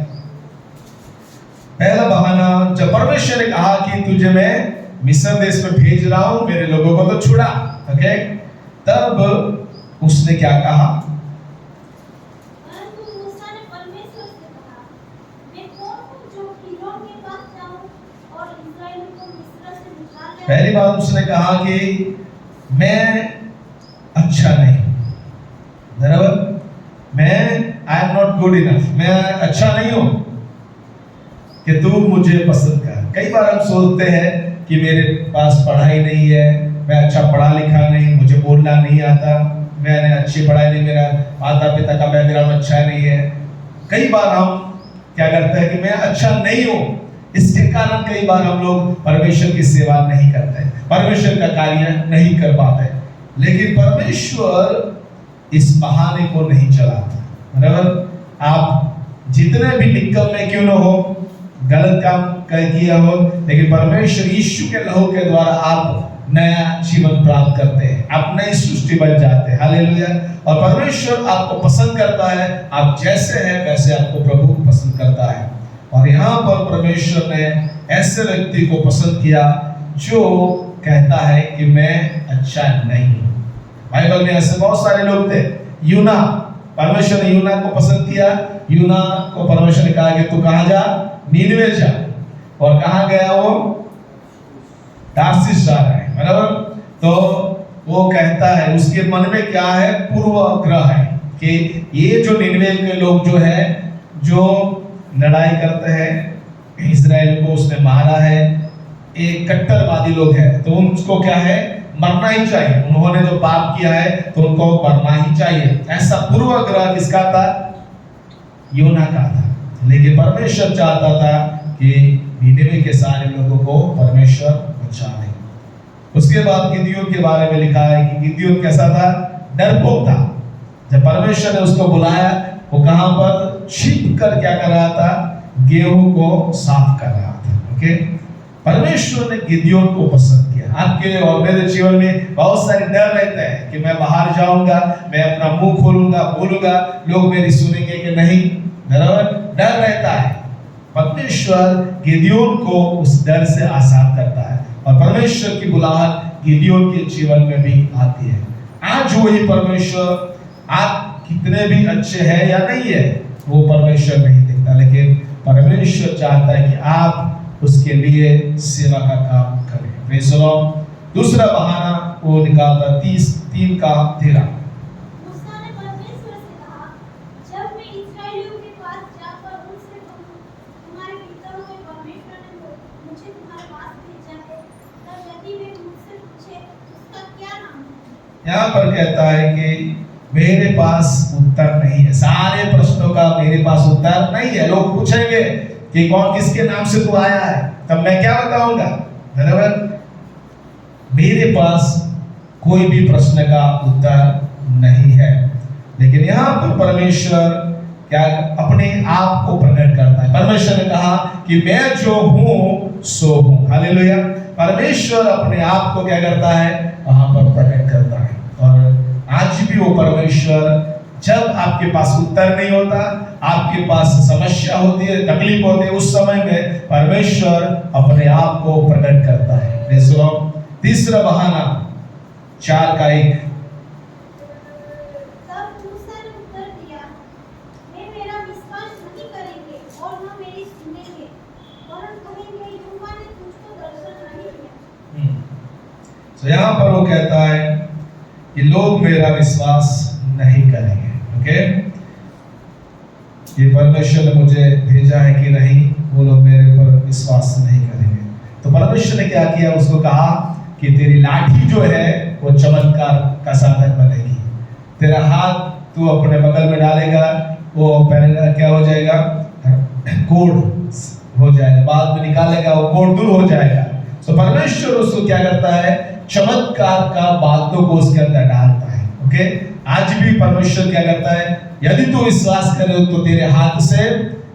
पहला बहाना जब परमेश्वर ने कहा कि तुझे मैं मिस्र देश में भेज रहा हूं, मेरे लोगों को तो छुड़ा, ओके, तब उसने क्या कहा? परंतु मूसा ने परमेश्वर से कहा, मैं कौन हूँ जो फिरौन के पास जाऊं और इस्राएलियों को मिस्र से निकाल लाऊं? पहली बात उसने कहा कि मैं अच्छा नहीं, बराबर, मैं I am not good enough, मैं अच्छा नहीं हूं कि तू मुझे पसंद कर। कई बार हम सोचते हैं कि मेरे पास पढ़ाई नहीं है, मैं अच्छा पढ़ा लिखा नहीं, मुझे बोलना नहीं आता, मैंने अच्छी पढ़ाई नहीं, मेरा माता पिता का बैकग्राउंड अच्छा नहीं है। कई बार हम क्या करते हैं कि मैं अच्छा नहीं हूं, इसके कारण कई बार हम लोग परमेश्वर की सेवा नहीं करते, परमेश्वर का कार्य नहीं कर पाते। लेकिन परमेश्वर इस बहाने को नहीं चलाता, बराबर। आप जितने भी निकम में क्यों न हो, गलत काम किया हो, लेकिन परमेश्वर यीशु के लहू के द्वारा आप नया जीवन प्राप्त करते हैं, आप नई सृष्टि बन जाते हैं, हालेलुया। और परमेश्वर आपको पसंद करता है, आप जैसे हैं वैसे आपको प्रभु पसंद करता है। और यहाँ पर परमेश्वर ने ऐसे व्यक्ति को पसंद किया जो कहता है कि मैं अच्छा नहीं हूं। बाइबल में ऐसे बहुत सारे लोग थे। यूना, परमेश्वर ने यूना को पसंद किया। यूना को परमेश्वर ने कहा कि तू कहां जा? नीनवे जा। और कहां गया वो? तार्सिस जा रहा है, बराबर। तो वो कहता है, उसके मन में क्या है? पूर्वाग्रह है कि ये जो नीनवे के लोग जो है, जो लड़ाई करते हैं, इजराइल को उसने मारा है, एक कट्टरवादी लोग हैं, तो उनको क्या है? मरना ही चाहिए। उन्होंने जो पाप किया है तो उनको मरना ही चाहिए। ऐसा पूर्वाग्रह किसका था? योना का था। लेकिन परमेश्वर चाहता था कि नीनवे के सारे लोगों को परमेश्वर बचा ले। उसके बाद गिदियोन के बारे में लिखा है कि गिदियोन कैसा था? डरपोक था। जब परमेश्वर ने उसको बुलाया, वो कहां पर छिप कर क्या कर रहा था? गेहूं को साफ कर रहा था, ओके। परमेश्वर ने गिदियोन को पसंद किया। आपके और मेरे जीवन में बहुत सारे डर रहते हैं कि मैं बाहर जाऊंगा, मैं अपना मुंह खोलूंगा, बोलूंगा, लोग मेरी सुनेंगे कि नहीं, बराबर, डर रहता है। परमेश्वर गिदियोन को उस डर से आजाद करता है और परमेश्वर की बुलाहट गिदियोन के जीवन में भी आती है। आज वही परमेश्वर, आप कितने भी अच्छे हैं या नहीं है, वो परमेश्वर नहीं देखता, लेकिन परमेश्वर चाहता है कि आप उसके लिए सेवा का काम करें। Praise the Lord. दूसरा बहाना वो निकालता 3:13। मूसा ने परमेश्वर से कहा, जब मैं इस्राएलियों के पास जाकर उनसे कहूं, तुम्हारे पितरों के परमेश्वर ने मुझे तुम्हारे पास भेजा है, तब यदि वे मुझसे पूछे उसका क्या नाम है? यहाँ पर कहता है कि मेरे पास उत्तर नहीं है, सारे प्रश्नों का मेरे पास उत्तर नहीं है। लोग पूछेंगे कि कौन किसके नाम से तू आया है, तब मैं क्या बताऊंगा, बराबर। मेरे पास कोई भी प्रश्न का उत्तर नहीं है। लेकिन यहाँ पर परमेश्वर क्या अपने आप को प्रकट करता है। परमेश्वर ने कहा कि मैं जो हूं सो हूं, हालेलुया। परमेश्वर अपने आप को क्या करता है? वहां पर प्रकट करता है। और आज भी वो परमेश्वर, जब आपके पास उत्तर नहीं होता, आपके पास समस्या होती है, तकलीफ होती है, उस समय में परमेश्वर अपने आप को प्रकट करता है। Praise the Lord. तीसरा बहाना 4:1। तब मूसा ने उत्तर दिया, वे मेरा विश्वास नहीं करेंगे और न मेरी सुनेंगे, वरन कहेंगे यहोवा ने तुझको दर्शन नहीं दिया। तो यहाँ पर वो कहता है कि लोग मेरा विश्वास नहीं करेंगे, ओके। ये परमेश्वर ने मुझे भेजा है कि नहीं, वो लोग मेरे पर विश्वास नहीं करेंगे। तो परमेश्वर ने क्या किया? उसको कहा कि तेरी लाठी जो है वो चमत्कार का साधन बनेगी। तेरा हाथ तू अपने बगल में डालेगा, वो पहले क्या हो जाएगा? कोढ़ हो जाएगा, बाद में निकालेगा वो कोढ़ दूर हो जाएगा। तो परमेश्वर उसको क्या करता है? चमत्कार का बातों को उसके अंदर डालता है, ओके। आज भी परमेश्वर क्या करता है? यदि तू विश्वास करे तो तेरे हाथ से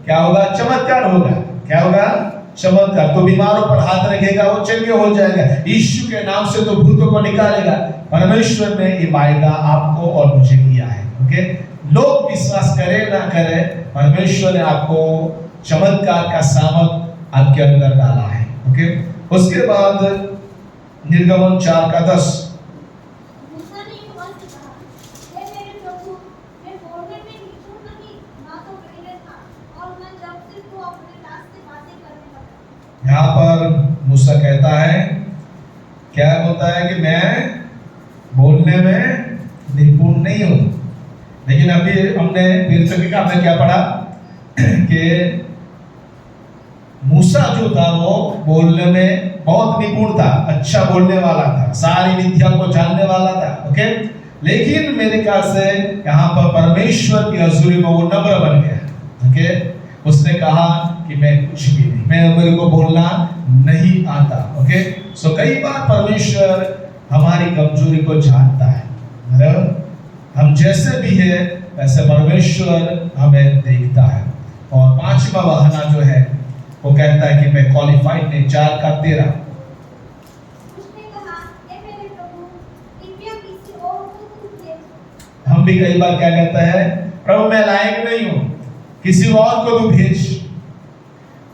क्या होगा? चमत्कार होगा। क्या होगा? चमत्कार, तो बीमारों पर हाथ रखेगा वो चंगे हो जाएगा, यीशु के नाम से तो भूतों को निकालेगा। परमेश्वर ने ये वायदा आपको और मुझे किया है। ओके, लोग विश्वास करे ना करे, परमेश्वर ने आपको चमत्कार का सामर्थ आपके अंदर डाला है। ओके, उसके बाद निर्गमन 4:10, मूसा ने युवक से कहा, हे मेरे प्रभु, मैं बोलने में निपुण नहीं, ना तो पहले था, और मैं जब से तू अपने दास से बातें करने लगा। यहाँ पर मूसा कहता है, क्या होता है कि मैं बोलने में निपुण नहीं हूँ। लेकिन अभी हमने पीरचकी में क्या पढ़ा कि मूसा जो था वो बोलने में बहुत निपुण था, अच्छा बोलने वाला था, सारी विद्या को जानने वाला था। ओके, लेकिन मेरे ख्याल से यहाँ पर परमेश्वर की हजूरी में वो नम्र बन गया। ओके, उसने कहा कि मैं कुछ भी नहीं, मेरे को बोलना नहीं आता। ओके, सो कई बार परमेश्वर हमारी कमजोरी को जानता है, हम जैसे भी है वैसे परमेश्वर हमें देखता है। और 5वां बहाना जो है वो कहता है कि मैं क्वालिफाइड नहीं। 4:13, उसने कहा, हे मेरे प्रभु, कृपया किसी और को तू भेज। हम भी कई बार क्या कहता है, प्रभु मैं लायक नहीं हूँ, किसी और को तू भेज।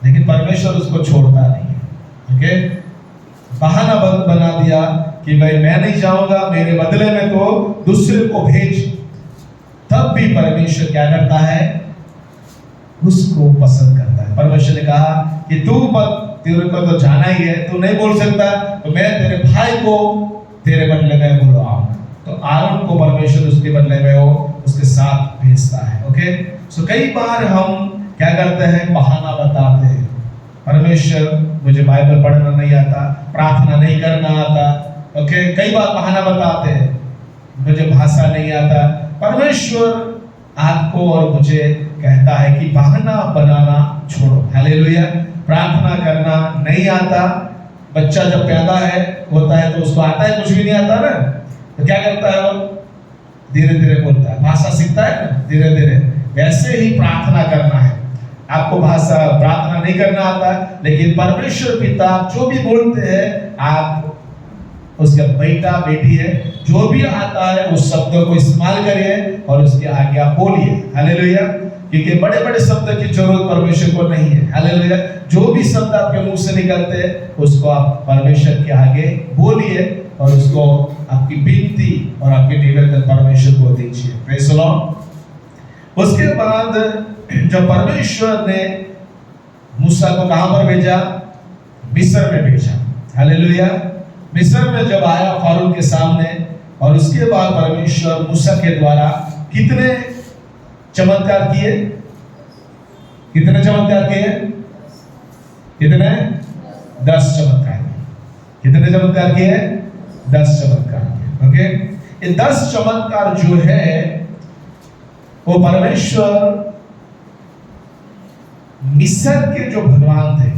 लेकिन परमेश्वर उसको छोड़ता नहीं है। ओके, बहाना बना दिया कि भाई मैं नहीं जाऊंगा, मेरे बदले में तो दूसरे को भेज। तब भी परमेश्वर क्या करता है, उसको पसंद करता है। परमेश्वर ने कहा कि तू मत, तेरे को तो जाना ही है, तू नहीं बोल सकता, तो मैं तेरे भाई को तेरे बदले में बुलवाऊंगा। तो आरोन को परमेश्वर उसके बदले में वो उसके साथ भेजता है। ओके, सो कई बार हम क्या करते हैं, बहाना बताते हैं, परमेश्वर मुझे बाइबल पढ़ना नहीं आता, प्रार्थना नहीं करना आता। ओके, कई बार बहाना बताते हैं, मुझे भाषा नहीं आता। परमेश्वर आपको और मुझे कहता है कि बहाना बनाना छोड़ो। हालेलुया, प्रार्थना करना नहीं आता। बच्चा जब पैदा होता है तो उसको आता है, कुछ भी नहीं आता ना, तो क्या करता है वो धीरे धीरे बोलता है, भाषा सीखता है ना धीरे धीरे। वैसे ही प्रार्थना करना है, आपको भाषा प्रार्थना नहीं करना आता, लेकिन परमेश्वर पिता जो भी बोलते हैं, आप उसका बेटा बेटी है, जो भी आता है उस शब्दों को इस्तेमाल करिए और उसके आगे आप बोलिए। हालेलुया, क्योंकि बड़े बड़े शब्द की जरूरत परमेश्वर को नहीं है। हालेलुया, जो भी शब्द आपके मुंह से निकलते हैं उसको आप परमेश्वर के आगे बोलिए और उसको आपकी विनती और आपके निवेदन परमेश्वर को दीजिए। Praise the Lord. उसके बाद जब परमेश्वर ने मूसा को कहां पर भेजा, मिस्र में भेजा। हालेलुया, मिस्र में जब आया फारून के सामने, और उसके बाद परमेश्वर मूसा के द्वारा कितने चमत्कार किए, कितने चमत्कार किए, कितने 10 चमत्कार किए। कितने चमत्कार किए, 10 चमत्कार किए। ओके, ये 10 चमत्कार जो है वो परमेश्वर मिस्र के जो भगवान थे,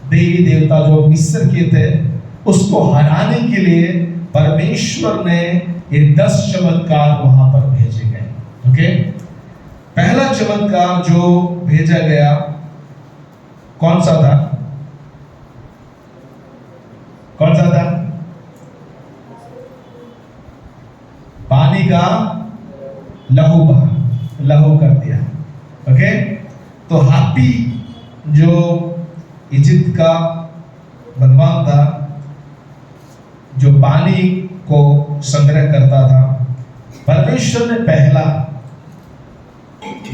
देवी देवता जो मिस्र के थे, उसको हराने के लिए परमेश्वर ने ये 10 चमत्कार वहां पर भेजे गए। ओके, पहला चमत्कार जो भेजा गया कौन सा था, कौन सा था? पानी का लहू बहा, लहू कर दिया। ओके, तो हाथी जो इजिप्ट का भगवान था, जो पानी को संग्रह करता था, परमेश्वर ने पहला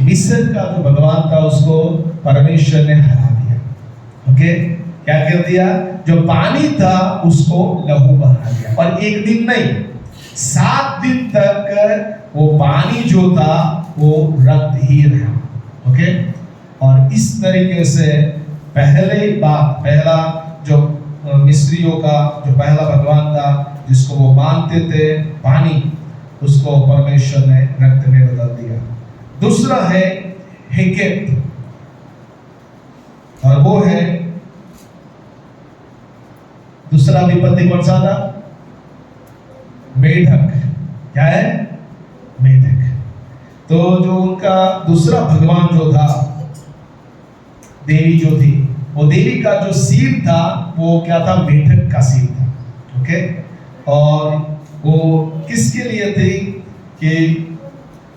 मिस्र का जो भगवान था उसको परमेश्वर ने हरा दिया। ओके, क्या कर दिया, जो पानी था उसको लहू बना दिया। और एक दिन नहीं, 7 दिन तक वो पानी जो था वो रक्त ही रहा। ओके, और इस तरीके से पहला जो मिस्रियों का जो पहला भगवान था जिसको वो मानते थे, पानी, उसको परमेश्वर ने रक्त में बदल दिया। दूसरा है हेकेत, और वो है दूसरा विपत्ति कौन सा था, मेढक। क्या है, मेढक। तो जो उनका दूसरा भगवान जो था, देवी जो थी, वो देवी का जो सिर था वो क्या था, मेढक का सिर था। ओके, और वो किसके लिए थी कि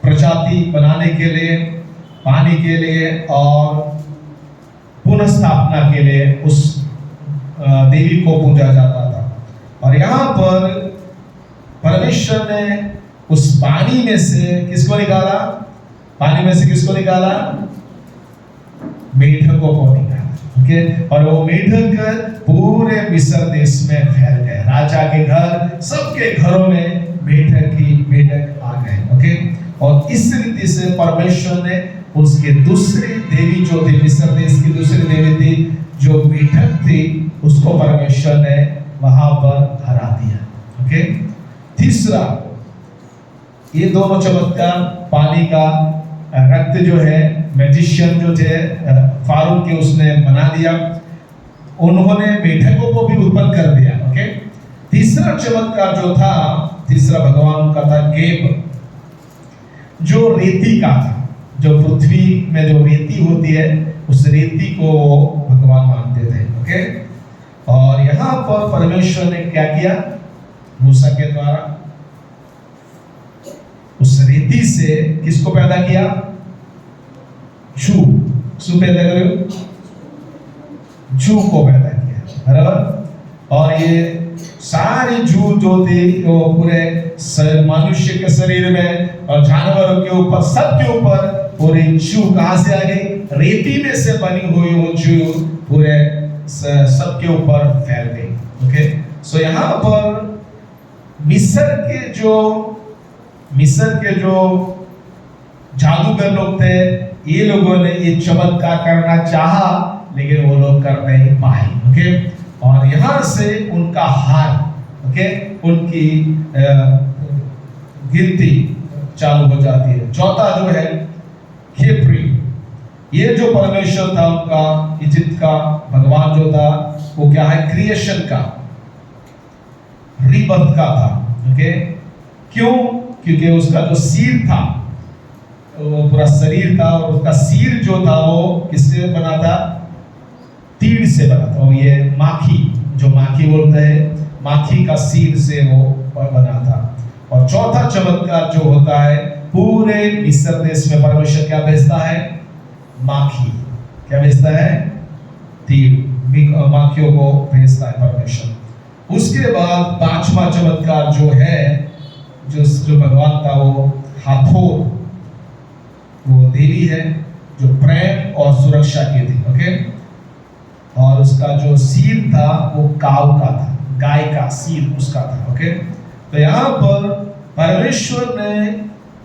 प्रजाति बनाने के लिए, पानी के लिए और पुनः स्थापना के लिए उस देवी को पूजा जाता था। और यहाँ पर परमेश्वर ने उस पानी में से किसको निकाला, पानी में से किसको निकाला, मेढकों को निकाला। ओके, और वो मेढक पूरे मिस्र देश में फैल गए, राजा के घर, सबके घरों में मेढक आ गए। ओके, और इस रीति से परमेश्वर ने उसके दूसरी देवी जो थी, मिस्र देश की दूसरी देवी थी जो मेढक थी, उसको परमेश्वर ने वहां पर हरा दिया। ओके, तीसरा, ये दोनों चमत्कार, पानी का रक्त जो है, मैजिशियन जो थे फारून के, उसने बना दिया, उन्होंने मेढकों को भी उत्पन्न कर दिया। ओके, तीसरा चमत्कार जो था, तीसरा भगवान का था गेब, जो रेती का था, जो पृथ्वी में जो रेती होती है, उस रेती को भगवान मानते थे। ओके, और यहाँ पर परमेश्वर ने क्या किया, मूसा के द्वारा उस रेती से किसको पैदा किया, जू पैदा करे, जू को पैदा किया, बराबर। और ये सारे जू जो थे वो पूरे मनुष्य के शरीर में और जानवरों के ऊपर, सबके ऊपर पूरे जू कहां से आ गई, रेती में से बनी हुई वो जू पूरे सबके ऊपर फैल गई। ओके, सो यहाँ पर मिस्र के जो जादूगर लोग थे, ये लोगों ने ये चमत्कार करना चाहा, लेकिन वो लोग कर नहीं पाए। ओके, और यहां से उनका हार, ओके, उनकी गिनती चालू हो जाती है। चौथा जो है खेपरी, ये जो परमेश्वर था उनका, इजिप्ट का भगवान जो था, वो क्या है, क्रिएशन का, रीबर्थ का था। ओके, क्यों, क्योंकि उसका जो सिर था, वो पूरा शरीर था, और उसका सिर जो था वो किससे बना था, तीर से बना था। और ये माखी, जो माखी बोलते हैं, माखी का सिर से वो बना था। और चौथा चमत्कार जो होता है, पूरे मिस्र देश में परमेश्वर क्या भेजता है, माखी, क्या भेजता है, तीर, माखियों को भेजता है परमेश्वर। उसके बाद पांचवा चमत्कार जो है, जो भगवान था, वो हाथोर, वो देवी है जो प्रेम और सुरक्षा की थी। ओके, और उसका जो सिर था वो काऊ का था, गाय का सिर उसका था। ओके, तो यहाँ पर परमेश्वर ने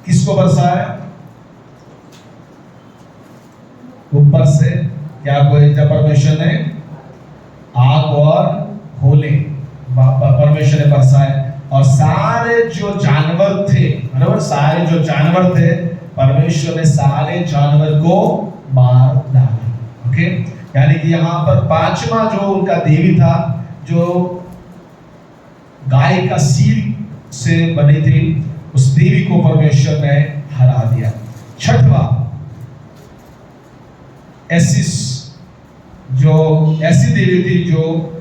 किसको बरसाया, ऊपर से क्या बोला, परमेश्वर ने आग और होले परमेश्वर ने बरसाए, और सारे जो जानवर थे, बराबर, सारे जो जानवर थे, परमेश्वर ने सारे जानवर को मार डाला। ओके, यानी कि यहाँ पर पांचवा जो उनका देवी था, जो गाय का सिर से बनी थी, उस देवी को परमेश्वर ने हरा दिया। छठवा एसिस, जो ऐसी देवी थी जो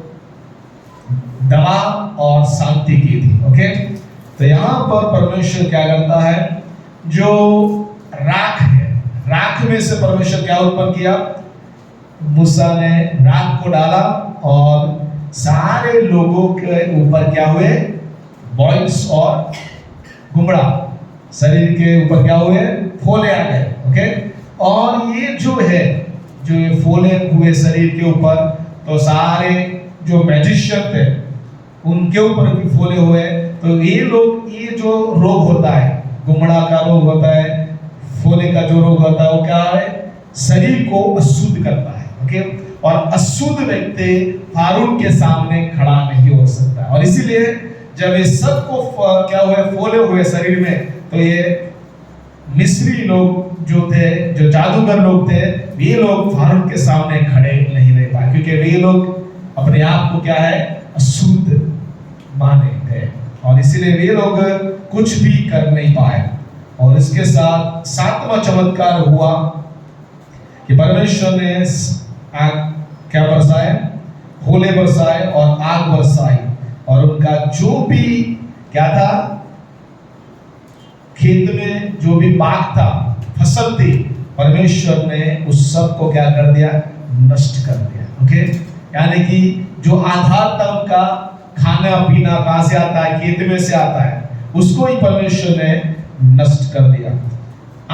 दवा और शांति की थी। ओके, तो यहाँ पर परमेश्वर क्या करता है, जो राख है, राख में से परमेश्वर क्या उत्पन्न किया, मूसा ने राख को डाला और सारे लोगों के ऊपर क्या हुए, बॉइल्स और गुमड़ा, शरीर के ऊपर क्या हुए, फोले आ गए। ओके, और ये जो है, जो ये फोले हुए शरीर के ऊपर, तो सारे जो मैजिशियन थे उनके ऊपर भी फोले हुए। तो ये लोग, ये जो रोग होता है, गुमड़ा का रोग होता है, फोले का जो रोग होता है, वो क्या है, शरीर को अशुद्ध करता है। ओके, और अशुद्ध व्यक्ति फारून के सामने खड़ा नहीं हो सकता। और इसीलिए जब ये सबको क्या हुए, फोले हुए शरीर में, तो ये मिस्री लोग जो थे, जो जादूगर लोग थे, वे लोग फारून के सामने खड़े नहीं रह पाए, क्योंकि वे लोग अपने आप को क्या है, अशुद्ध माने थे, और इसीलिए वे लोग कुछ भी कर नहीं पाए। और इसके साथ सातवां चमत्कार हुआ कि परमेश्वर ने क्या बरसाए? होले बरसाए और आग बरसाई, और उनका जो भी क्या था, खेत में जो भी बाग था, फसल थी, परमेश्वर ने उस सब को क्या कर दिया? नष्ट कर दिया। ओके, यानी कि जो आधार था उनका, खाना पीना कहां से आता है? खेत में से आता है, उसको ही परमेश्वर ने नष्ट कर दिया।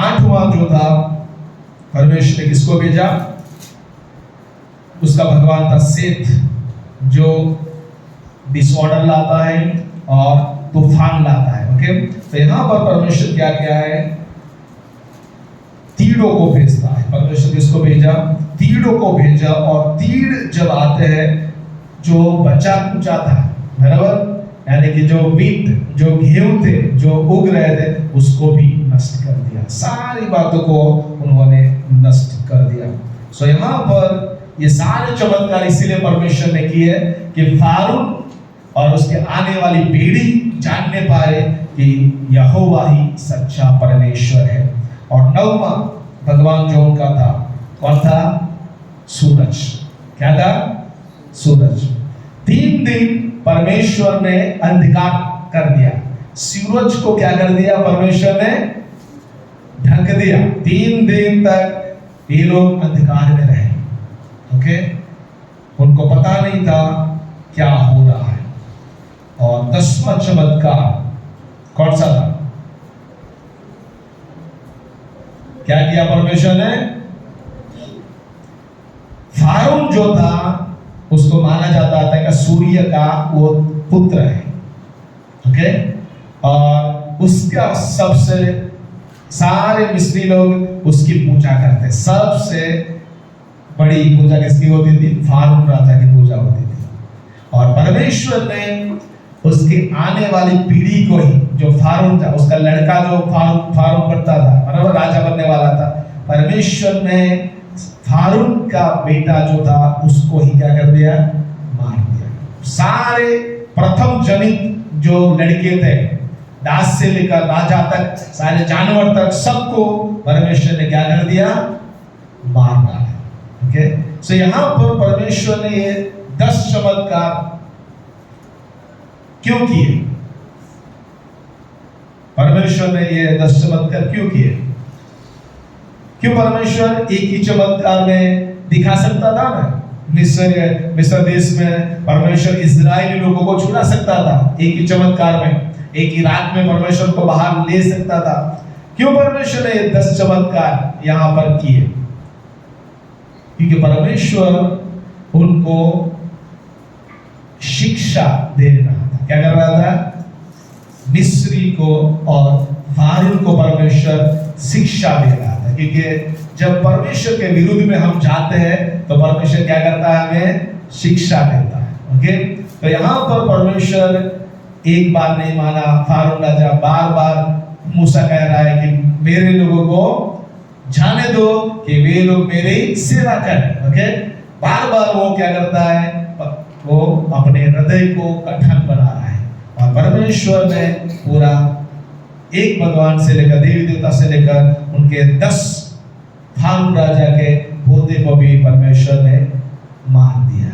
8वां जो था, परमेश्वर ने किसको भेजा? उसका भगवान था सेथ, जो डिसऑर्डर लाता है और तूफान लाता है। ओके, तो यहां पर परमेश्वर क्या क्या है? तीड़ों को भेजता है। परमेश्वर किसको भेजा? तीड़ों को भेजा, और तीड़ जब आते हैं, जो बचा कुचा था, बराबर, यानी कि जो वीट, जो गेहूं थे, जो उग रहे थे, उसको भी नष्ट कर दिया। सारी बातों को उन्होंने नष्ट कर दिया। सो यहाँ पर ये सारे चमत्कार इसीलिए परमेश्वर ने किए कि फारून और उसके आने वाली पीढ़ी जानने पाए कि यहोवा ही सच्चा परमेश्वर है। और 9वां भगवान जो उनका था, कौन था? सूरज। क्या था? सूरज। 3 दिन परमेश्वर ने अंधकार कर दिया। सूरज को क्या कर दिया? परमेश्वर ने ढक दिया। 3 दिन तक ये लोग अंधकार में रहे। ओके, उनको पता नहीं था क्या हो रहा है। और 10वां चमत्कार कौन सा था? क्या किया परमेश्वर ने? फारून जो था, उसको माना जाता था कि सूर्य का वो पुत्र है। ओके, और उसका सबसे, सारे मिस्री लोग उसकी पूजा करते। सबसे बड़ी पूजा किसकी होती थी? फारून राजा की पूजा होती थी। और परमेश्वर ने उसके आने वाली पीढ़ी को ही, जो फारून था, उसका लड़का जो फारून बनता था, बराबर, राजा बनने वाला था, परमेश्वर ने फारून का बेटा जो था उसको ही क्या कर दिया? मार दिया। सारे प्रथम जनित जो लड़के थे, दास से लेकर राजा तक, सारे जानवर तक, सबको परमेश्वर ने क्या कर दिया? मार डाला। ओके, सो यहां पर परमेश्वर ने ये 10 चमत्कार क्यों किए? परमेश्वर ने ये 10 चमत्कार क्यों किए? क्यों परमेश्वर एक ही चमत्कार में दिखा सकता था ना? मिस्र देश में परमेश्वर इजरायली लोगों को छुड़ा सकता था एक ही चमत्कार में, एक ही रात में परमेश्वर को बाहर ले सकता था। क्यों परमेश्वर ने 10 चमत्कार यहां पर किए? क्योंकि परमेश्वर उनको शिक्षा दे रहा था। क्या कर रहा था? मिस्री को और फारून को परमेश्वर शिक्षा दे रहा था। क्योंकि जब परमेश्वर के विरुद्ध में हम जाते हैं तो परमेश्वर क्या करता है? हमें शिक्षा देता है। ओके, तो यहाँ पर परमेश्वर एक बार नहीं माना। फारून राजा बार बार मूसा कह रहा है कि मेरे लोगों को जाने दो कि वे लोग मेरी सेवा करें। ओके, बार बार वो क्या करता है? वो अपने हृदय को कठिन बना रहा है। और परमेश्वर ने पूरा एक भगवान से लेकर, देवी देवता से लेकर, उनके 10 फारून राजा के पोते को भी परमेश्वर ने मार दिया।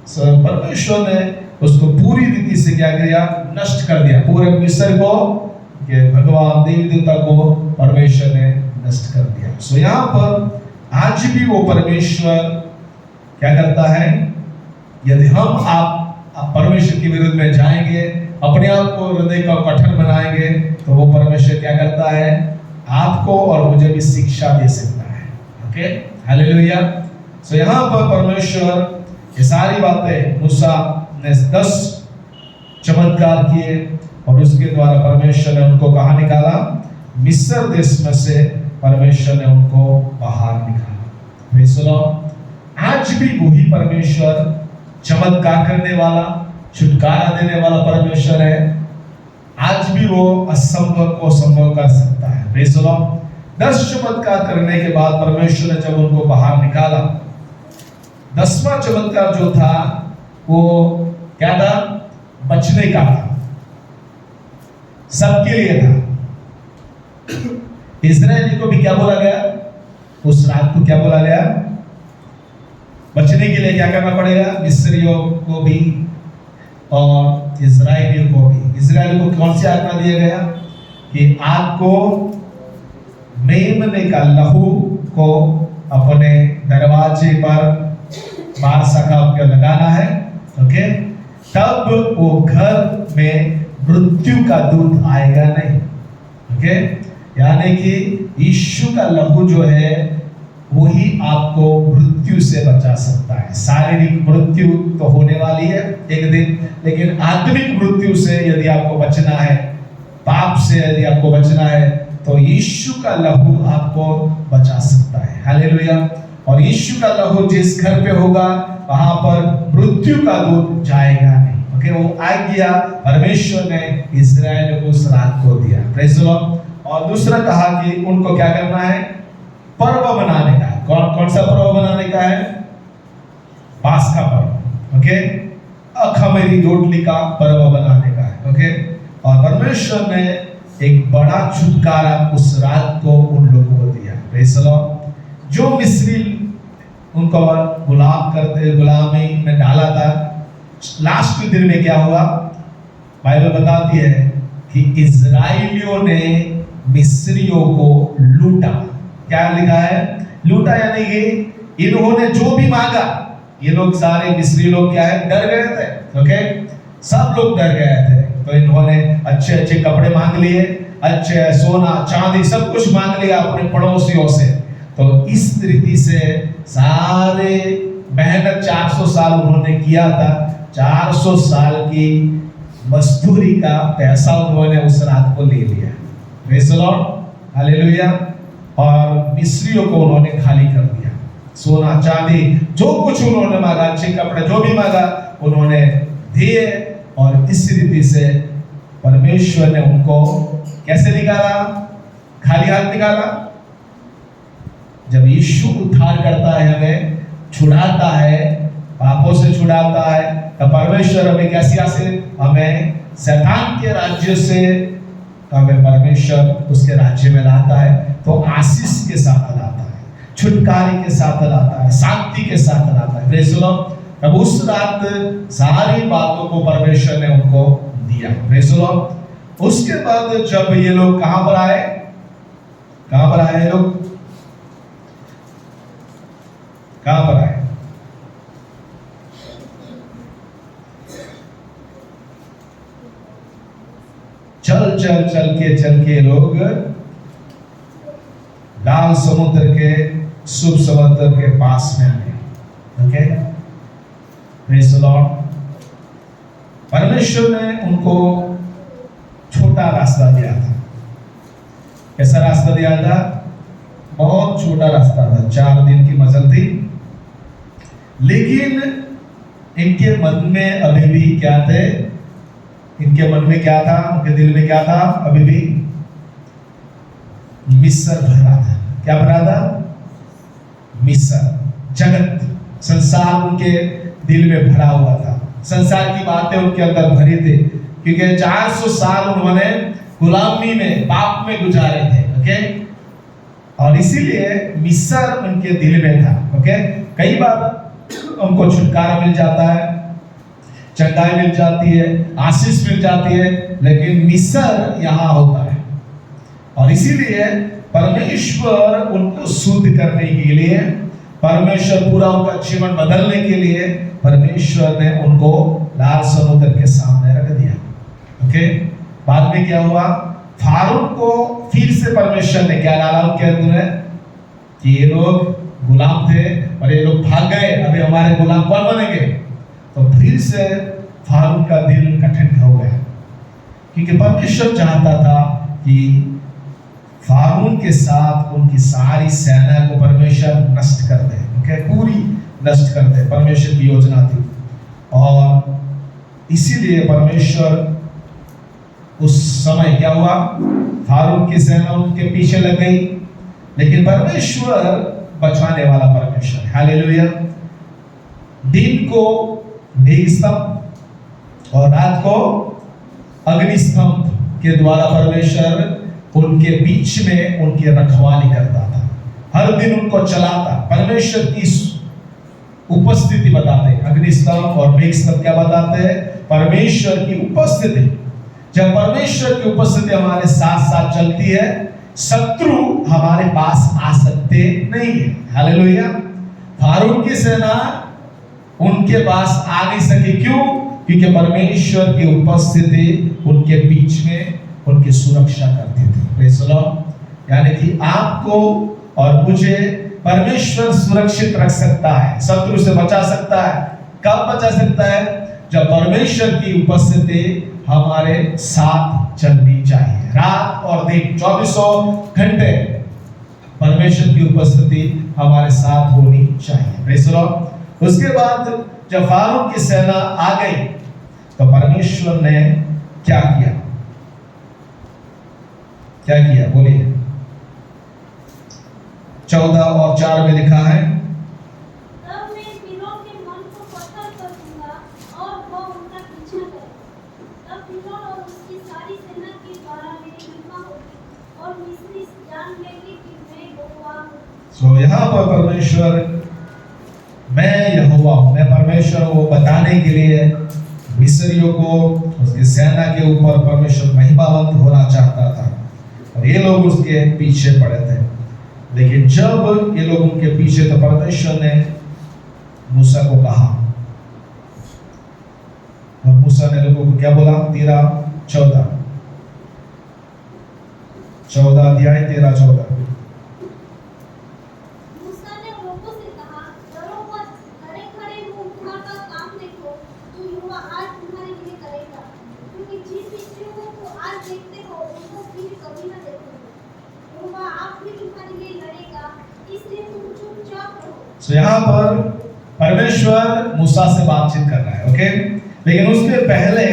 सो परमेश्वर ने उसको पूरी रीति से क्या किया? नष्ट कर दिया। पूरे मिस्र को, भगवान देवी देवता को परमेश्वर ने नष्ट कर दिया। सो यहाँ पर आज भी वो परमेश्वर क्या करता है? यदि हम आप परमेश्वर के विरुद्ध में जाएंगे, अपने आप को हृदय का कठिन बनाएंगे, तो वो परमेश्वर क्या करता है? आपको और मुझे भी शिक्षा दे सकता है। Okay, hallelujah. सो यहाँ पर परमेश्वर ये सारी बातें, मूसा ने 10 चमत्कार किए और उसके द्वारा परमेश्वर ने उनको कहाँ निकाला? मिस्र देश में से परमेश्वर ने उनको बाहर निकाला। Praise the Lord. आज भी वही परमेश्वर चमत्कार करने वाला, छुटकारा देने वाला परमेश्वर है। आज भी वो असंभव को संभव कर सकता है। Praise the Lord. 10 चमत्कार करने के बाद परमेश्वर ने जब उनको बाहर निकाला, 10वां चमत्कार जो था वो क्या था? बचने का था, सबके लिए था। इस्राएली को भी क्या बोला गया? उस रात को क्या बोला गया? बचने के लिए क्या करना पड़ेगा? मिस्रियों को भी और इजराइलियों को भी। इजराइल को कौन सी आज्ञा दिया गया? कि आपको मेमने का लहू को अपने दरवाजे पर बार सकाब के लगाना है, ओके? तब वो घर में मृत्यु का दूत आएगा नहीं, ओके? यानी कि यीशु का लहू जो है वही आपको मृत्यु से बचा सकता है। शारीरिक मृत्यु तो होने वाली है एक दिन, लेकिन आत्मिक मृत्यु से यदि आपको बचना है, पाप से यदि आपको बचना है, तो यीशु का लहू आपको बचा सकता है। हालेलुया। और यीशु का लहू जिस घर पे होगा वहां पर मृत्यु का दूत जाएगा नहीं, ओके? वो आज्ञा परमेश्वर ने इस्राएल को उस रात को दिया। Praise the Lord. और दूसरा कहा कि उनको क्या करना है? पर्व बनाने का। कौन सा पर्व बनाने का है? पास्का पर्व, ओके? अखमीरी रोटली का पर्व बनाने का है, ओके? और परमेश्वर ने एक बड़ा छुटकारा उस रात को उन लोगों को दिया। Praise the Lord. जो मिस्री उनको गुलामी में डाला था, लास्ट के दिन में क्या हुआ? बाइबल बताती है कि इजराइलियों ने मिस्रियों को लूटा। क्या लिखा है? लूटा, यानी कि इन्होंने जो भी मांगा, ये लोग सारे मिस्री लोग क्या है? डर गए थे, ओके? सब लोग डर गए थे। तो इन्होंने अच्छे अच्छे कपड़े मांग लिए, अच्छे सोना चांदी सब कुछ मांग लिया अपने पड़ोसियों से। तो इस रीति से सारे मेहनत 400 साल उन्होंने किया था, 400 साल की मजदूरी का पैसा उन्होंने उस रात को ले लिया। Praise the Lord, hallelujah. और मिस्रियों को उन्होंने खाली कर दिया। सोना चांदी जो कुछ उन्होंने मांगा, अच्छे कपड़े जो भी मांगा उन्होंने दिए। और इस रीति से परमेश्वर ने उनको कैसे निकाला? खाली हाथ निकाला। जब यीशु उद्धार करता है, हमें छुड़ाता है, पापों से छुड़ाता है, तो परमेश्वर हमें कैसी आशीष? हमें शैतान के राज्य से हमें परमेश्वर उसके राज्य में लाता है। तो आशीष के साथ लाता है, छुटकारे के साथ लाता है, शांति के साथ लाता है। Praise the Lord. तब उस रात सारी बातों को परमेश्वर ने उनको दिया। Praise the Lord. उसके बाद जब ये लोग कहां पर आए? कहां पर आए? लोग कहां पर आए? चल के लोग लाल समुद्र के शुभ समुद्र के पास में आए, ओके? Praise the Lord. परमेश्वर ने उनको छोटा रास्ता दिया था। कैसा रास्ता दिया था? बहुत छोटा रास्ता था, 4 दिन की मंजिल थी। लेकिन इनके मन में अभी भी क्या थे? इनके मन में क्या था? उनके दिल में क्या था? अभी भी मिस्र भरा था। क्या भरा था? मिस्र, जगत, संसार उनके दिल में भरा हुआ था। संसार की बातें उनके अंदर भरी थी, क्योंकि 400 साल उन्होंने गुलामी में, पाप में गुजारे थे, ओके? और इसीलिए मिस्र उनके दिल में था, ओके? कई बार उनको छुटकारा मिल जाता है, चंगाई मिल जाती है, आशीष मिल जाती है, लेकिन मिस्र यहाँ होता है। और इसीलिए परमेश्वर उनको शुद्ध करने के लिए, परमेश्वर पूरा उनका जीवन बदलने के लिए परमेश्वर ने उनको लाल समुद्र के सामने रख दिया, ओके? बाद में क्या हुआ? फारून को फिर से परमेश्वर ने क्या डाला उनके अंदर? कि ये लोग गुलाम थे और ये लोग भाग गए, अभी हमारे गुलाम कौन बनेंगे? तो फिर से फारून का दिल कठिन हो गया, क्योंकि परमेश्वर चाहता था कि फारून के साथ उनकी सारी सेना को परमेश्वर नष्ट कर दे, ओके? पूरी नष्ट कर दे, परमेश्वर की योजना थी। और इसीलिए परमेश्वर उस समय क्या हुआ? फारून की सेना उनके पीछे लग गई, लेकिन परमेश्वर बचाने वाला परमेश्वर, हालेलुया। दिन को मेघस्तंभ और रात को अग्निस्तंभ के द्वारा परमेश्वर उनके बीच में उनकी रखवाली करता था, हर दिन उनको चलाता। परमेश्वर की उपस्थिति बताते हैं। अग्निस्तंभ और मेघस्तंभ क्या बताते हैं? परमेश्वर की उपस्थिति। जब परमेश्वर की उपस्थिति हमारे साथ साथ चलती है, शत्रु हमारे पास आ सकते नहीं है। हालेलुया। फारून की सेना उनके पास आ नहीं सकी। क्यों? क्योंकि परमेश्वर की उपस्थिति उनके बीच में उनकी सुरक्षा करती थी। Praise the Lord. यानी कि आपको और मुझे परमेश्वर सुरक्षित रख सकता है, शत्रु से बचा सकता है। कब बचा सकता है? जब परमेश्वर की उपस्थिति हमारे साथ चलनी चाहिए। रात और दिन 24 घंटे परमेश्वर की उपस्थिति हमारे साथ होनी चाहिए। Praise the Lord. उसके बाद जब फारून की सेना आ गई तो परमेश्वर ने क्या किया? क्या किया? बोलिए। 14 और 4 में लिखा है, तब मैं फिरौन के मन को पत्थर कर दूंगा और वह उनका पीछा करे। तब फिरौन और उसकी सारी सेना के द्वारा मेरी महिमा होगी और मिस्री जान लेंगे कि मैं यहोवा हूँ। यहाँ पर परमेश्वर, मैं यहोवा हूँ, मैं परमेश्वर हूँ, बताने के लिए मिस्रियों को, उसकी सेना के ऊपर परमेश्वर महिमावंत होना चाहता था और ये लोग उसके पीछे पड़े थे। लेकिन जब ये लोग उनके पीछे, तो परमेश्वर ने मूसा को कहा, और मूसा ने लोगों को क्या बोला? 13-14 अध्याय 13-14। मूसा ने लोगों से कहा, डरो मत, खड़े खड़े मुंह उठाकर काम देखो, जो यहोवा आज तुम्हारे लिए करेगा। क्योंकि जिन मिस्रियों को आज देखते हो, उनको फिर कभी न देखोगे। यहोवा आप भी तुम्हारे लिए लड़ेगा, इसलिए तुम चुपचाप रहो। तो यहाँ पर परमेश्वर मूसा से बातचीत कर रहा है, ओके। लेकिन उसके पहले